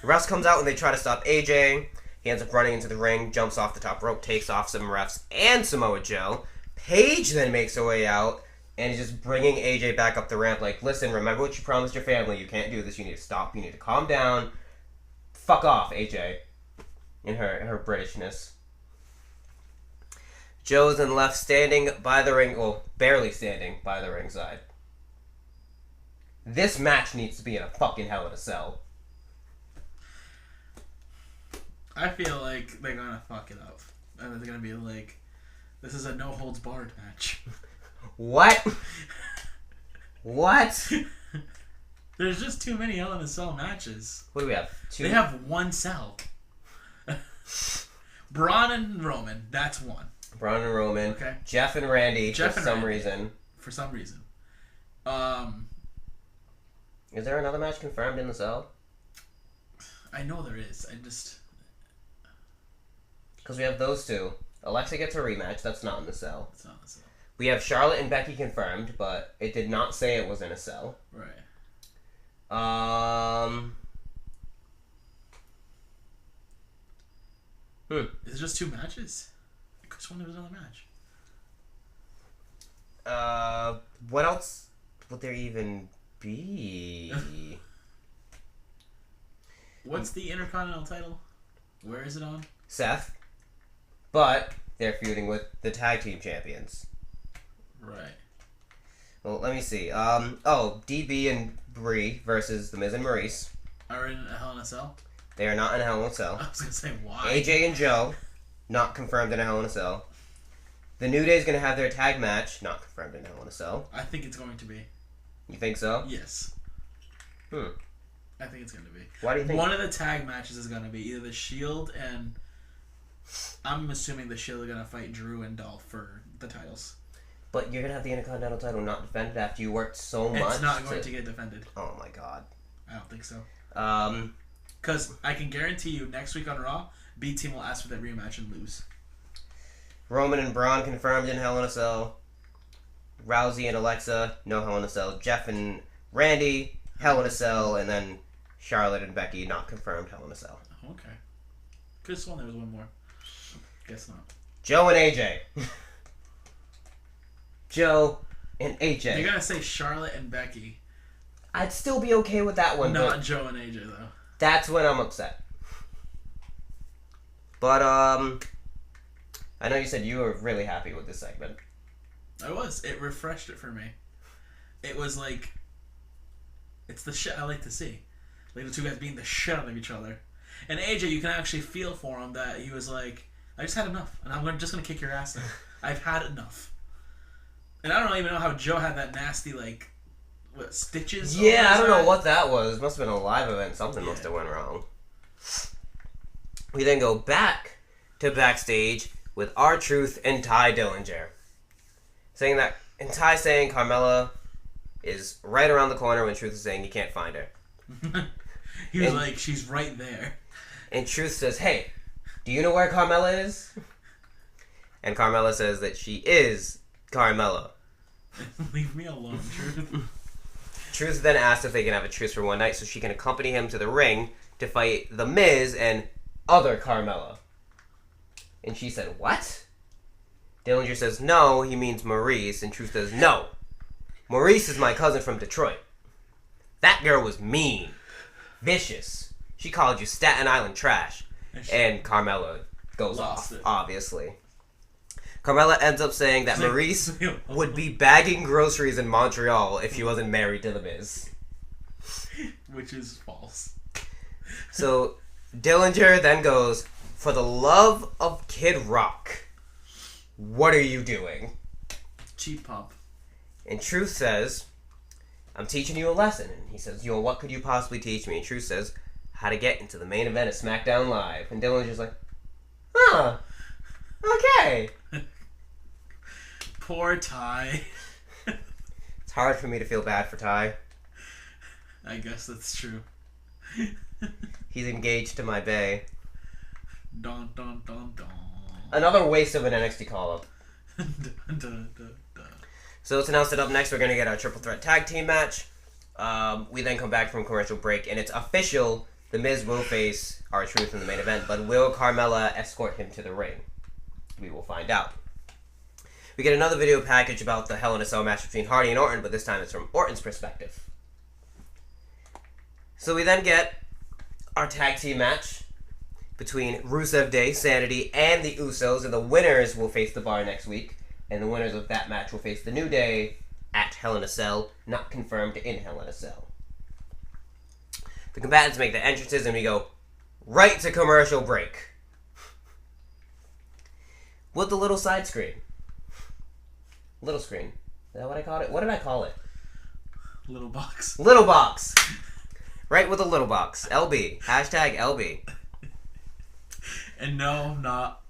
Russ comes out and they try to stop AJ. He ends up running into the ring, jumps off the top rope, takes off some refs and Samoa Joe. Paige then makes her way out and is just bringing AJ back up the ramp like, listen, remember what you promised your family. You can't do this. You need to stop. You need to calm down. Fuck off, AJ. In her Britishness. Joe's then left standing by the ring, well, barely standing by the ringside. This match needs to be in a fucking Hell in a Cell. I feel like they're gonna fuck it up. And they're gonna be like, this is a no-holds-barred match. What? What? There's just too many Hell in a Cell matches. What do we have? Two? They have one cell. Braun and Roman, that's one. Braun and Roman. Okay. Jeff and Randy Jeff for and some Randy. reason. For some reason. Is there another match confirmed in the cell? I know there is. I just... Because we have those two. Alexa gets a rematch. That's not in the cell. It's not in the cell. We have Charlotte and Becky confirmed, but it did not say it was in a cell. Right. Is it just two matches? I just wonder if there's another match. What else would there even be? What's the Intercontinental title? Where is it on? Seth. But they're feuding with the tag team champions. Right. Well, let me see. DB and Brie versus The Miz and Maurice. Are in a Hell in a Cell? They are not in a Hell in a Cell. I was gonna say why. AJ and Joe, not confirmed in a Hell in a Cell. The New Day is going to have their tag match, not confirmed in a Hell in a Cell. I think it's going to be. You think so? Yes. I think it's going to be. Why do you think? One of the tag matches is going to be either the Shield and... I'm assuming the Shield are going to fight Drew and Dolph for the titles. But you're going to have the Intercontinental title not defended after you worked so much. It's not going to get defended. Oh my god. I don't think so. Because I can guarantee you next week on Raw, B Team will ask for that rematch and lose. Roman and Braun confirmed in Hell in a Cell. Rousey and Alexa, no Hell in a Cell. Jeff and Randy, Hell in a Cell. And then Charlotte and Becky, not confirmed Hell in a Cell. Okay. Could have sworn there was one more. Guess not. Joe and AJ. Joe, and AJ. You gotta say Charlotte and Becky. I'd still be okay with that one, Not but Joe and AJ, though. that's when I'm upset. But, I know you said you were really happy with this segment. I was. It refreshed it for me. It was like... It's the shit I like to see. Like the two guys beating the shit out of each other. And AJ, you can actually feel for him that he was like, I just had enough, and I'm just gonna kick your ass now. I've had enough. And I don't even know how Joe had that nasty, like, what, stitches? Yeah, I don't know what that was. Must have been a live event. Something must have went wrong. We then go back to backstage with R-Truth and Ty Dillinger. And Ty saying Carmella is right around the corner when Truth is saying you can't find her. He was like, she's right there. And Truth says, hey, do you know where Carmella is? And Carmella says that she is Carmella. Leave me alone, Truth. Truth then asks if they can have a truce for one night so she can accompany him to the ring to fight The Miz and other Carmella. And she said, what? Dillinger says, no, he means Maurice. And Truth says, no. Maurice is my cousin from Detroit. That girl was mean. Vicious. She called you Staten Island trash. And Carmella goes off, obviously. Carmella ends up saying that Maurice would be bagging groceries in Montreal if she wasn't married to The Miz. Which is false. So, Dillinger then goes, for the love of Kid Rock, what are you doing? Cheap pump. And Truth says, I'm teaching you a lesson. And he says, what could you possibly teach me? And Truth says, how to get into the main event of Smackdown Live. And Dillinger's like, huh, okay. Poor Ty. It's hard for me to feel bad for Ty. I guess that's true. He's engaged to my bae. Dun, dun, dun, dun. Another waste of an NXT call-up. Dun, dun, dun, dun. So it's announced that up next we're going to get our triple threat tag team match. We then come back from commercial break, and it's official. The Miz will face R-Truth in the main event, but will Carmella escort him to the ring? We will find out. We get another video package about the Hell in a Cell match between Hardy and Orton, but this time it's from Orton's perspective. So we then get our tag team match between Rusev Day, Sanity, and the Usos, and the winners will face the Bar next week, and the winners of that match will face the New Day at Hell in a Cell, not confirmed in Hell in a Cell. The combatants make their entrances, and we go right to commercial break. With the little side screen. Little screen. Is that what I called it? What did I call it? Little box. Little box. Right with the little box. LB. Hashtag LB. And no, not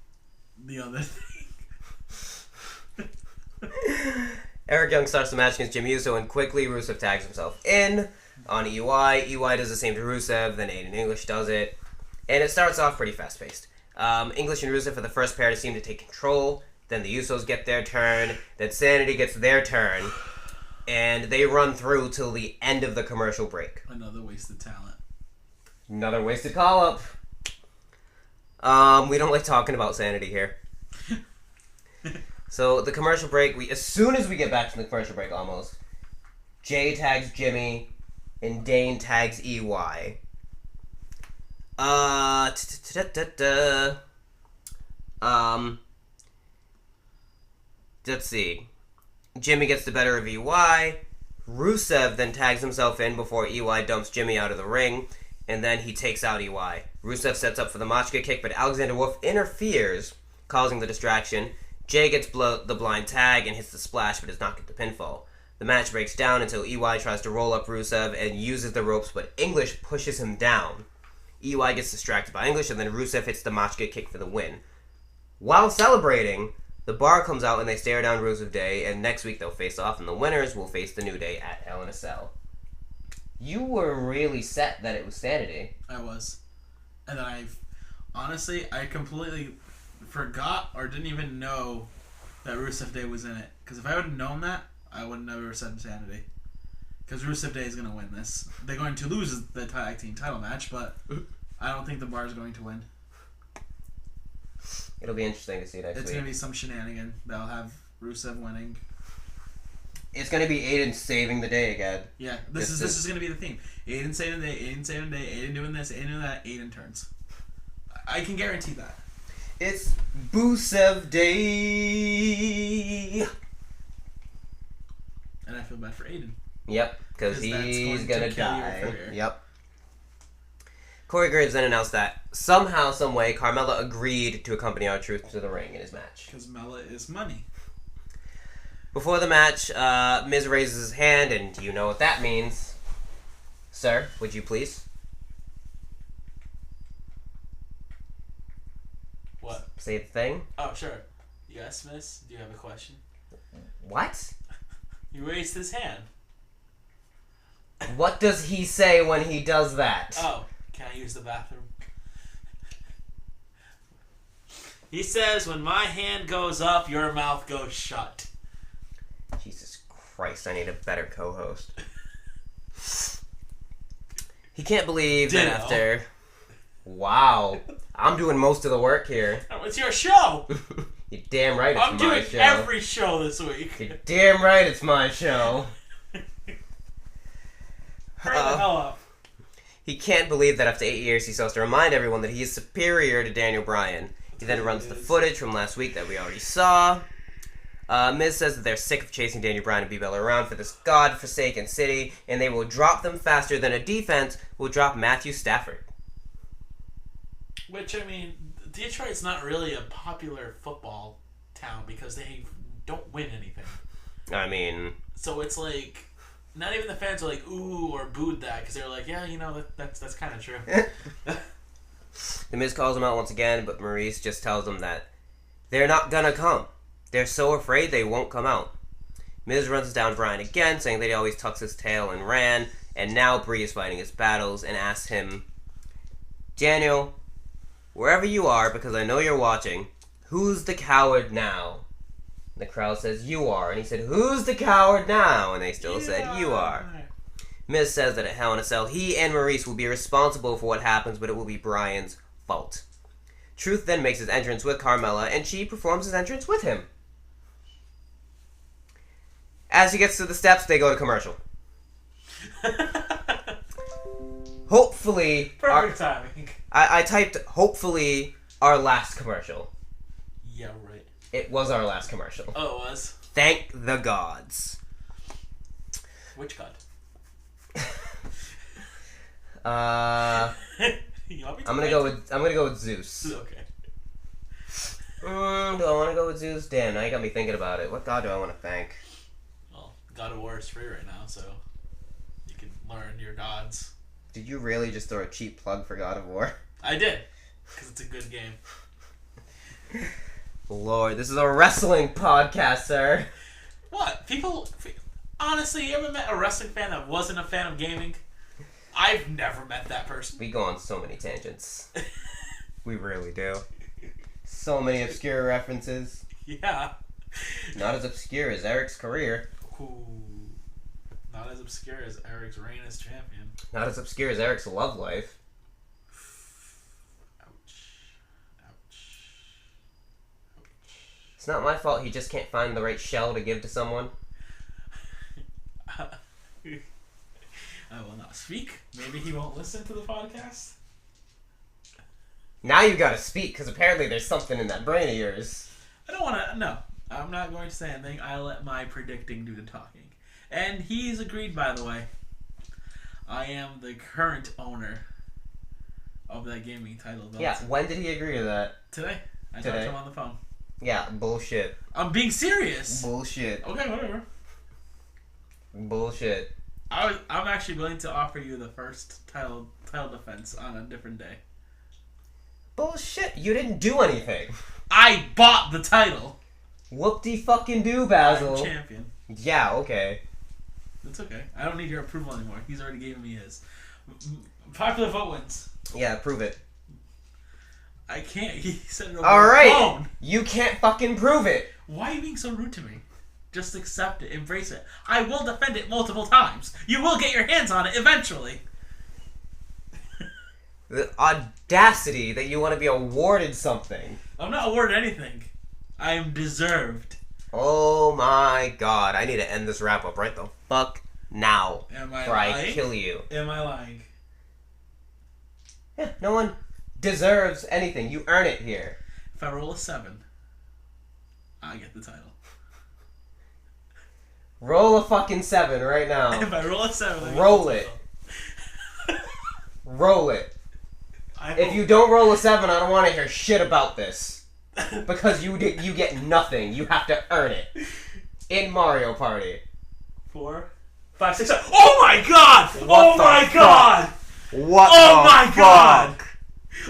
the other thing. Eric Young starts the match against Jimmy Uso, and quickly Rusev tags himself in on EY. EY does the same to Rusev, then Aiden English does it. And it starts off pretty fast-paced. English and Rusev are the first pair to seem to take control. Then the Usos get their turn. Then Sanity gets their turn. And they run through till the end of the commercial break. Another wasted talent. Another wasted call-up. We don't like talking about Sanity here. So the commercial break, as soon as we get back to the commercial break almost, Jay tags Jimmy and Dane tags EY. Let's see. Jimmy gets the better of EY. Rusev then tags himself in before EY dumps Jimmy out of the ring, and then he takes out EY. Rusev sets up for the Machka kick, but Alexander Wolf interferes, causing the distraction. Jay gets the blind tag and hits the splash, but does not get the pinfall. The match breaks down until EY tries to roll up Rusev and uses the ropes, but English pushes him down. EY gets distracted by English, and then Rusev hits the Machka kick for the win. While celebrating, the Bar comes out and they stare down Rusev Day, and next week they'll face off, and the winners will face the New Day at Hell in a Cell. You were really set that it was Sanity. I was. And I completely forgot or didn't even know that Rusev Day was in it. Because if I would have known that, I would have never said Sanity. Because Rusev Day is going to win this. They're going to lose the tag team title match, but I don't think the Bar is going to win. It'll be interesting to see next week. It's going to be some shenanigan that'll have Rusev winning. It's gonna be Aiden saving the day again. Yeah, this is gonna be the theme. Aiden saving the day, Aiden saving the day, Aiden doing this, Aiden doing that, Aiden turns. I can guarantee that. It's Busev Day. And I feel bad for Aiden. Yep, because 'Cause that's he's going gonna to kill your die. career. Yep. Corey Graves then announced that somehow, some way, Carmella agreed to accompany R-Truth to the ring in his match. Because Mela is money. Before the match, Miz raises his hand, and you know what that means. Sir, would you please? What? Say the thing. Oh, sure. Yes, miss? Do you have a question? What? He raised his hand. What does he say when he does that? Oh, can I use the bathroom? He says, when my hand goes up, your mouth goes shut. Jesus Christ, I need a better co-host. He can't believe that Ditto. after... Wow. I'm doing most of the work here. Oh, it's your show! You're damn right it's I'm my doing show. every show this week. You're damn right it's my show. Hurry the hell up. He can't believe that after 8 years he still has to remind everyone that he is superior to Daniel Bryan. He then runs the footage from last week that we already saw. Miz says that they're sick of chasing Daniel Bryan and B-Bell around for this god-forsaken city, and they will drop them faster than a defense will drop Matthew Stafford. Which, I mean, Detroit's not really a popular football town because they don't win anything. I mean... So it's like, not even the fans are like, ooh, or booed that, because they're like, yeah, you know, that's kind of true. The Miz calls him out once again, but Maurice just tells him that they're not gonna come. They're so afraid they won't come out. Miz runs down Bryan again, saying that he always tucks his tail and ran, and now Bree is fighting his battles, and asks him, Daniel, wherever you are, because I know you're watching, who's the coward now? And the crowd says, you are. And he said, who's the coward now? And they still said, you are. Miz says that at Hell in a Cell, he and Maurice will be responsible for what happens, but it will be Bryan's fault. Truth then makes his entrance with Carmella, and she performs his entrance with him. As he gets to the steps, they go to commercial. Hopefully... Perfect timing. I typed, hopefully, our last commercial. Yeah, right. It was our last commercial. Oh, it was? Thank the gods. Which god? You want me to I'm gonna go with Zeus. Okay. Do I want to go with Zeus? Damn, now you got me thinking about it. What god do I want to thank? Well, God of War is free right now, so you can learn your gods. Did you really just throw a cheap plug for God of War? I did, because it's a good game. Lord, this is a wrestling podcast, sir. What? People... Honestly, you ever met a wrestling fan that wasn't a fan of gaming? I've never met that person. We go on so many tangents. We really do. So many obscure references. Yeah. Not as obscure as Eric's career. Ooh. Not as obscure as Eric's reign as champion. Not as obscure as Eric's love life. Ouch. Ouch. It's not my fault he just can't find the right shell to give to someone. I will not speak. Maybe he won't listen to the podcast. Now you gotta speak, because apparently there's something in that brain of yours. I don't want to... No. I'm not going to say anything. I let my predicting do the talking. And he's agreed, by the way. I am the current owner of that gaming title belt. Yeah, when did he agree to that? Today. I talked Today. to him on the phone. Yeah, bullshit. I'm being serious. Bullshit. Okay, whatever. Bullshit. I'm actually willing to offer you the first title defense on a different day. Bullshit. You didn't do anything. I bought the title. Whoop-de-fucking-do, Basil. I'm champion. Yeah, okay. It's okay. I don't need your approval anymore. He's already given me his. Popular vote wins. Yeah, prove it. I can't. He said it over Alright. the phone. You can't fucking prove it. Why are you being so rude to me? Just accept it. Embrace it. I will defend it multiple times. You will get your hands on it eventually. The audacity that you want to be awarded something. I'm not awarded anything. I am deserved. Oh my god. I need to end this wrap up right the fuck now. Am I Or I lying? kill you. Am I lying? Yeah, no one deserves anything. You earn it here. If I roll a 7, I get the title. Roll a fucking 7 right now. If I roll a 7, I get Roll the it. title. Roll it. I If hope. you don't roll a 7, I don't want to hear shit about this. Because you get nothing. You have to earn it. In Mario Party. 4, 5, 6, 7. Oh my god! What Oh the my fuck? god! What Oh the my fuck? god!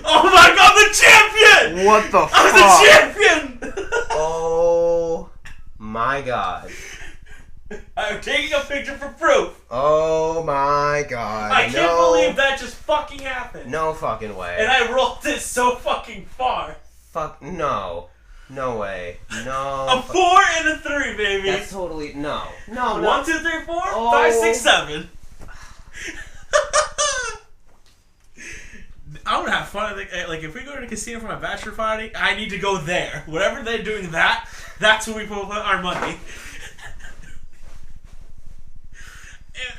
Oh my god, the champion! What the I'm fuck? the champion! Oh my god. I'm taking a picture for proof. Oh my god. I can't believe that just fucking happened. No fucking way. And I rolled it so fucking far. Fuck, no. No way. No. A 4 and a 3, baby. That's totally, no. No, no. 1, 2, 3, 4, Oh. 5, 6, 7. I'm gonna have fun. Like if we go to the casino for my bachelor party, I need to go there. Whatever they're doing, that's where we put our money.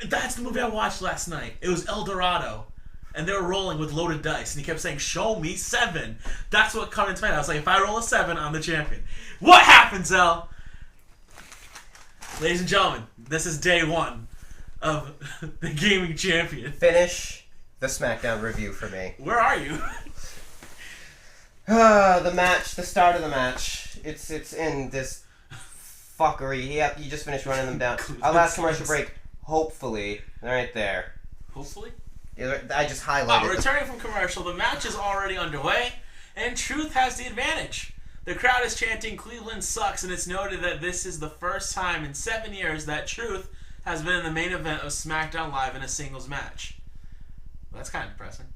That's the movie I watched last night. It was El Dorado, and they were rolling with loaded dice, and he kept saying, "Show me 7." That's what came into my head. I was like, if I roll a 7, I'm the champion. What happens, El? Ladies and gentlemen, this is day 1 of the gaming champion. Finish the Smackdown review for me. Where are you? The match, the start of the match. It's in this fuckery. Yep, you just finished running them down. Our last commercial break, hopefully, right there. Hopefully. I just highlighted. Returning from commercial, the match is already underway, and Truth has the advantage. The crowd is chanting "Cleveland sucks," and it's noted that this is the first time in 7 years that Truth has been in the main event of SmackDown Live in a singles match. That's kind of depressing.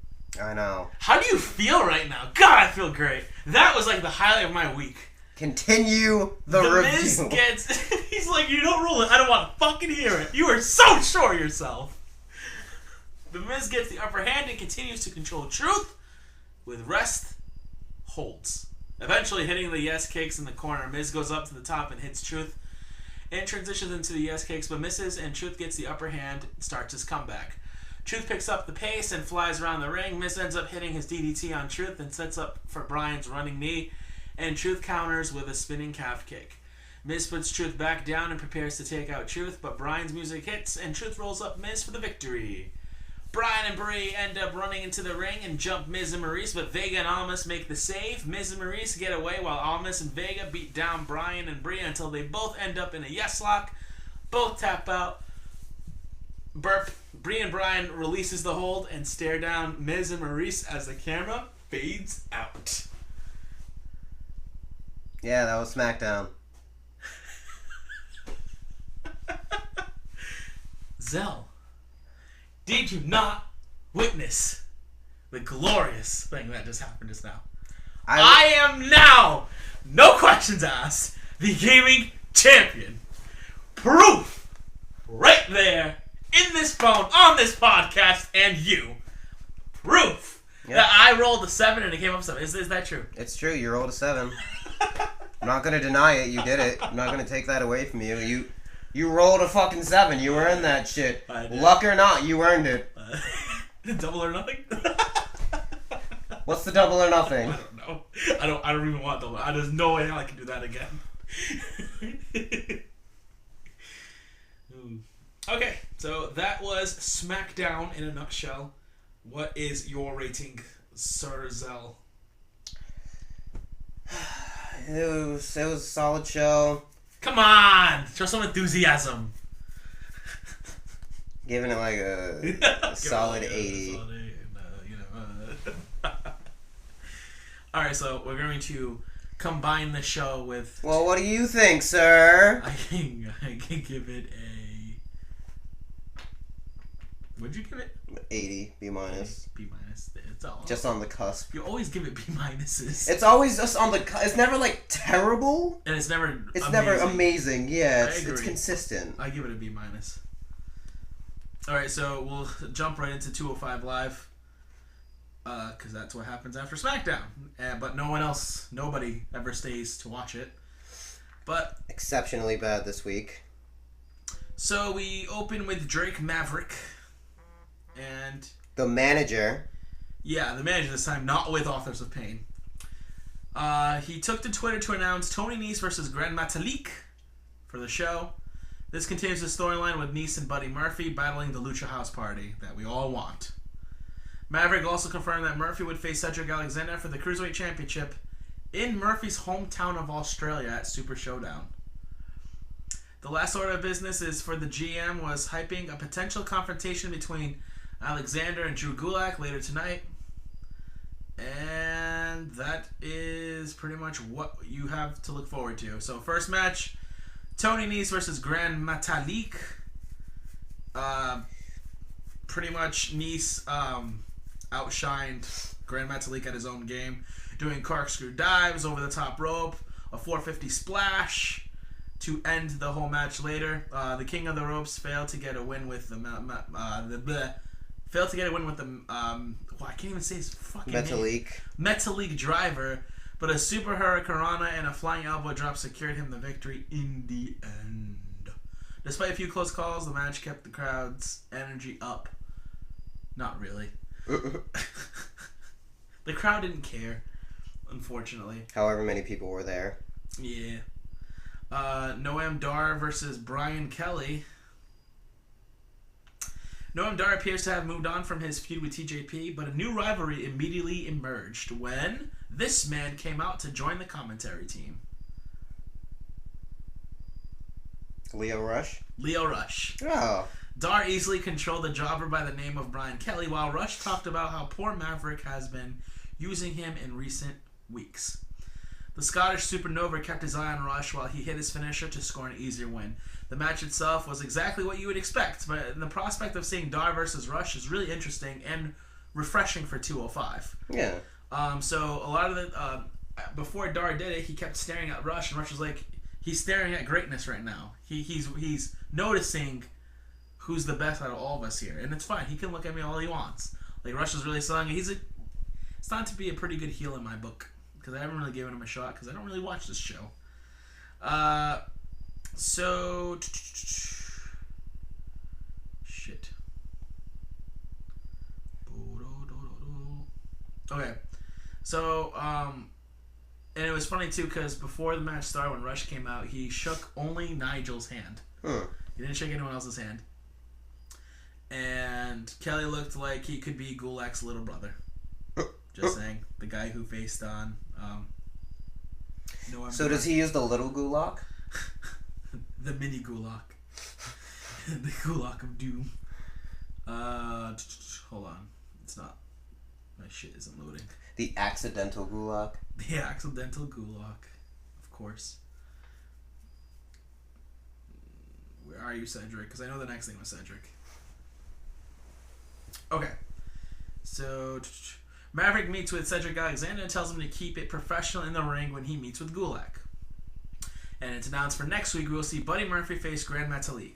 I know. How do you feel right now? God, I feel great. That was like the highlight of my week. Continue the review. Miz gets... He's like, you don't roll it. I don't want to fucking hear it. You are so sure of yourself. The Miz gets the upper hand and continues to control Truth with rest holds. Eventually hitting the yes kicks in the corner. Miz goes up to the top and hits Truth and transitions into the yes kicks, but misses, and Truth gets the upper hand and starts his comeback. Truth picks up the pace and flies around the ring. Miz ends up hitting his DDT on Truth and sets up for Bryan's running knee, and Truth counters with a spinning calf kick. Miz puts Truth back down and prepares to take out Truth, but Bryan's music hits and Truth rolls up Miz for the victory. Bryan and Brie end up running into the ring and jump Miz and Maurice, but Vega and Almas make the save. Miz and Maurice get away while Almas and Vega beat down Bryan and Brie until they both end up in a yes lock. Both tap out. Burp. Brie and Bryan releases the hold and stare down Miz and Maurice as the camera fades out. Yeah, that was SmackDown. Zell, did you not witness the glorious thing that just happened just now? I am now, no questions asked, the gaming champion. Proof right there in this phone, on this podcast, and you. Proof that I rolled a 7 and it came up 7. Is that true? It's true. You rolled a 7. I'm not gonna deny it. You did it. I'm not gonna take that away from you. You rolled a fucking 7. You earned that shit. Luck or not, you earned it. Double or nothing? What's the double or nothing? I don't know. I don't even want double. There's no way I can do that again. Okay, so that was SmackDown in a nutshell. What is your rating, Sir Zell? It was a solid show. Come on! Show some enthusiasm. Giving it like a solid 80. Alright, so we're going to combine the show with... Well, what do you think, sir? I can give it a... What'd you give it? 80, B minus. B minus. It's all... Just on the cusp. You always give it B minuses. It's always just on the cusp. It's never like terrible. And it's never It's amazing. never amazing. Yeah, I agree. it's consistent. I give it a B minus. Alright, so we'll jump right into 205 Live. Because that's what happens after SmackDown. But nobody ever stays to watch it. But Exceptionally bad this week. so we open with Drake Maverick, and The manager. yeah, the manager this time, not with Authors of Pain. He took to Twitter to announce Tony Nese versus Grand Metalik for the show. This continues the storyline with Nese and Buddy Murphy battling the Lucha House Party that we all want. Maverick also confirmed that Murphy would face Cedric Alexander for the Cruiserweight Championship in Murphy's hometown of Australia at Super Showdown. The last order of business is for the GM was hyping a potential confrontation between Alexander and Drew Gulak later tonight. And that is pretty much what you have to look forward to. So first match, Tony Nese versus Grand Metalik. Pretty much Nese outshined Grand Metalik at his own game, doing corkscrew dives over the top rope, a 450 splash to end the whole match later. The King of the Ropes failed to get a win with the I can't even say his fucking name. Metalik driver, but a Super Hurricanrana and a flying elbow drop secured him the victory in the end. Despite a few close calls, the match kept the crowd's energy up. Not really. The crowd didn't care, unfortunately. However many people were there. Yeah. Noam Dar versus Brian Kelly. Noam Dar appears to have moved on from his feud with TJP, but a new rivalry immediately emerged when this man came out to join the commentary team. Leo Rush? Leo Rush. Oh. Dar easily controlled the jobber by the name of Brian Kelly, while Rush talked about how poor Maverick has been using him in recent weeks. The Scottish Supernova kept his eye on Rush while he hit his finisher to score an easier win. The match itself was exactly what you would expect, but the prospect of seeing Dar versus Rush is really interesting and refreshing for 205. Yeah. So a lot of the before Dar did it, he kept staring at Rush, and Rush was like, he's staring at greatness right now. He's noticing who's the best out of all of us here, and it's fine. He can look at me all he wants. Like, Rush is really selling it. It's not to be a pretty good heel in my book, because I haven't really given him a shot because I don't really watch this show. So shit. Okay. So and it was funny too because before the match started, when Rush came out, he shook only Nigel's hand. He didn't shake anyone else's hand. And Kelly looked like he could be Gulak's little brother. Just saying. The guy who faced on So does he use the little Gulak? The mini Gulak. The Gulak of Doom. Hold on. It's not. My shit isn't loading. The accidental Gulak? The accidental Gulak. Of course. Where are you, Cedric? Because I know the next thing was Cedric. Okay. So Maverick meets with Cedric Alexander and tells him to keep it professional in the ring when he meets with Gulak. And it's announced for next week we will see Buddy Murphy face Grand Metalik.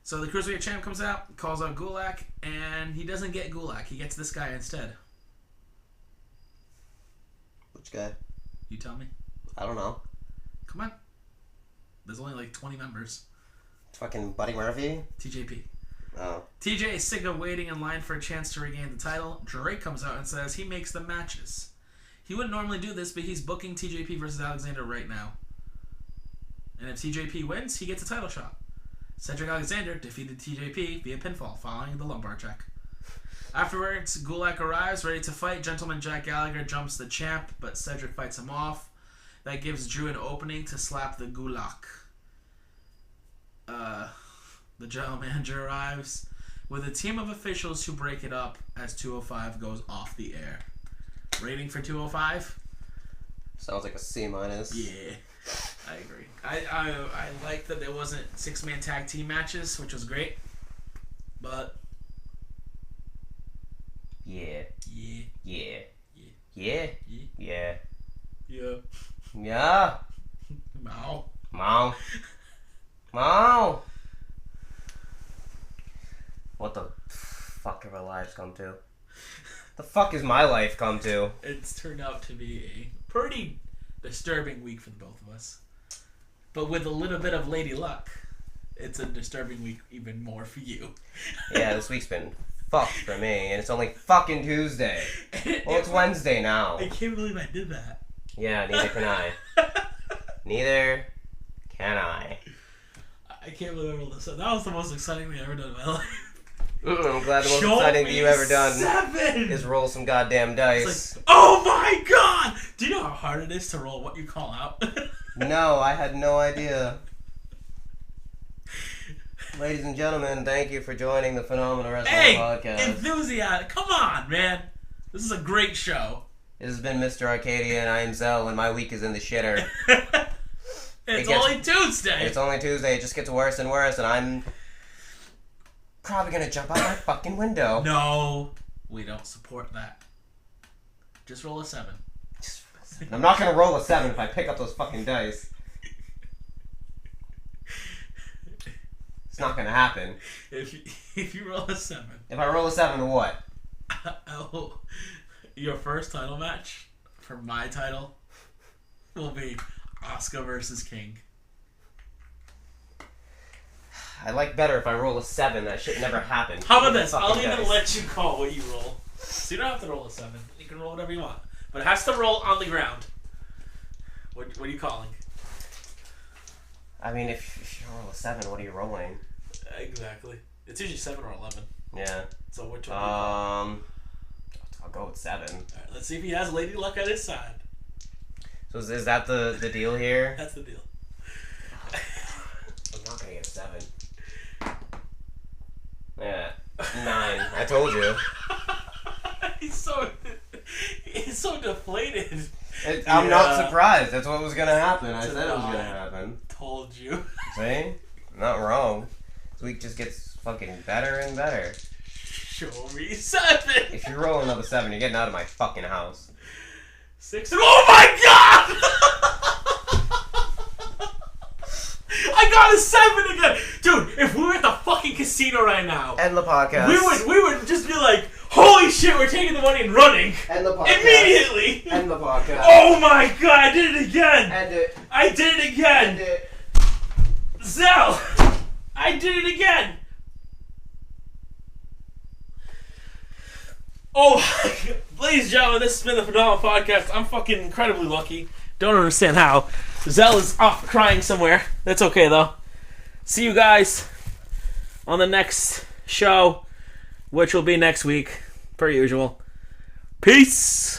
So the Cruiserweight champ comes out, calls out Gulak, and he doesn't get Gulak. He gets this guy instead. Which guy? You tell me. I don't know. Come on. There's only like 20 members. Fucking Buddy Murphy? TJP. Oh. TJ is sick of waiting in line for a chance to regain the title. Drake comes out and says he makes the matches. He wouldn't normally do this, but he's booking TJP versus Alexander right now. And if TJP wins, he gets a title shot. Cedric Alexander defeated TJP via pinfall following the lumbar check. Afterwards, Gulak arrives ready to fight. Gentleman Jack Gallagher jumps the champ, but Cedric fights him off. That gives Drew an opening to slap the Gulak. The general manager arrives with a team of officials who break it up as 205 goes off the air. Rating for 205? Sounds like a C-. Yeah, I agree. I like that there wasn't 6-man tag team matches, which was great. But Yeah. yeah, Yeah. yeah, Yeah. yeah, Yeah. yeah. Yeah. Wow. Mom. Mom. What the fuck have our lives come to? The fuck is my life come to? It's turned out to be a pretty disturbing week for the both of us. But with a little bit of Lady Luck, it's a disturbing week even more for you. Yeah, this week's been fucked for me, and it's only fucking Tuesday. Well, it's Wednesday now. I can't believe I did that. Yeah, neither can I. Neither can I. I can't believe I rolled this up. That was the most exciting thing I've ever done in my life. I'm glad the most Show exciting thing you've ever done 7! is roll some goddamn dice. It's like, oh my god! Do you know how hard it is to roll what you call out? No, I had no idea. Ladies and gentlemen, thank you for joining the Phenomenal Wrestling Podcast. Enthusiasm! Come on, man! This is a great show. This has been Mr. Arcadia, and I am Zell, and my week is in the shitter. It's only Tuesday! It's only Tuesday. It just gets worse and worse, and I'm probably gonna jump out my fucking window. No, we don't support that. Just roll a 7. I'm not gonna roll a 7 if I pick up those fucking dice. It's not gonna happen. If you roll a 7. If I roll a 7, what? Oh, your first title match for my title will be Asuka versus King. I like better if I roll a 7. That shit never happened. How about this? I'll Fucking even dice. let you call what you roll. So you don't have to roll a 7. You can roll whatever you want. But it has to roll on the ground. What are you calling? I mean, if you roll a 7, what are you rolling? Exactly. It's usually 7 or 11. Yeah. So which one? Are you I'll go with 7. calling? All right, let's see if he has Lady Luck on his side. So is that the deal here? That's the deal. I'm not gonna get a 7. Yeah. 9. I told you. He's so deflated. I'm not surprised. That's what was gonna happen. I It's said it was a gonna nine. happen. Told you. See? Not wrong. This week just gets fucking better and better. Show me 7. If you roll another 7, you're getting out of my fucking house. 6. Oh my god! I got a 7 again, dude. If we were at the fucking casino right now, End the podcast. we would just be like, holy shit, we're taking the money and running End the podcast. immediately. End the podcast. Oh my god, I did it again. End it. I did it again. End it. Zell, I did it again. Oh, ladies and gentlemen, this has been the Phenomenal Podcast. I'm fucking incredibly lucky. Don't understand how. Zell is off crying somewhere. That's okay, though. See you guys on the next show, which will be next week, per usual. Peace!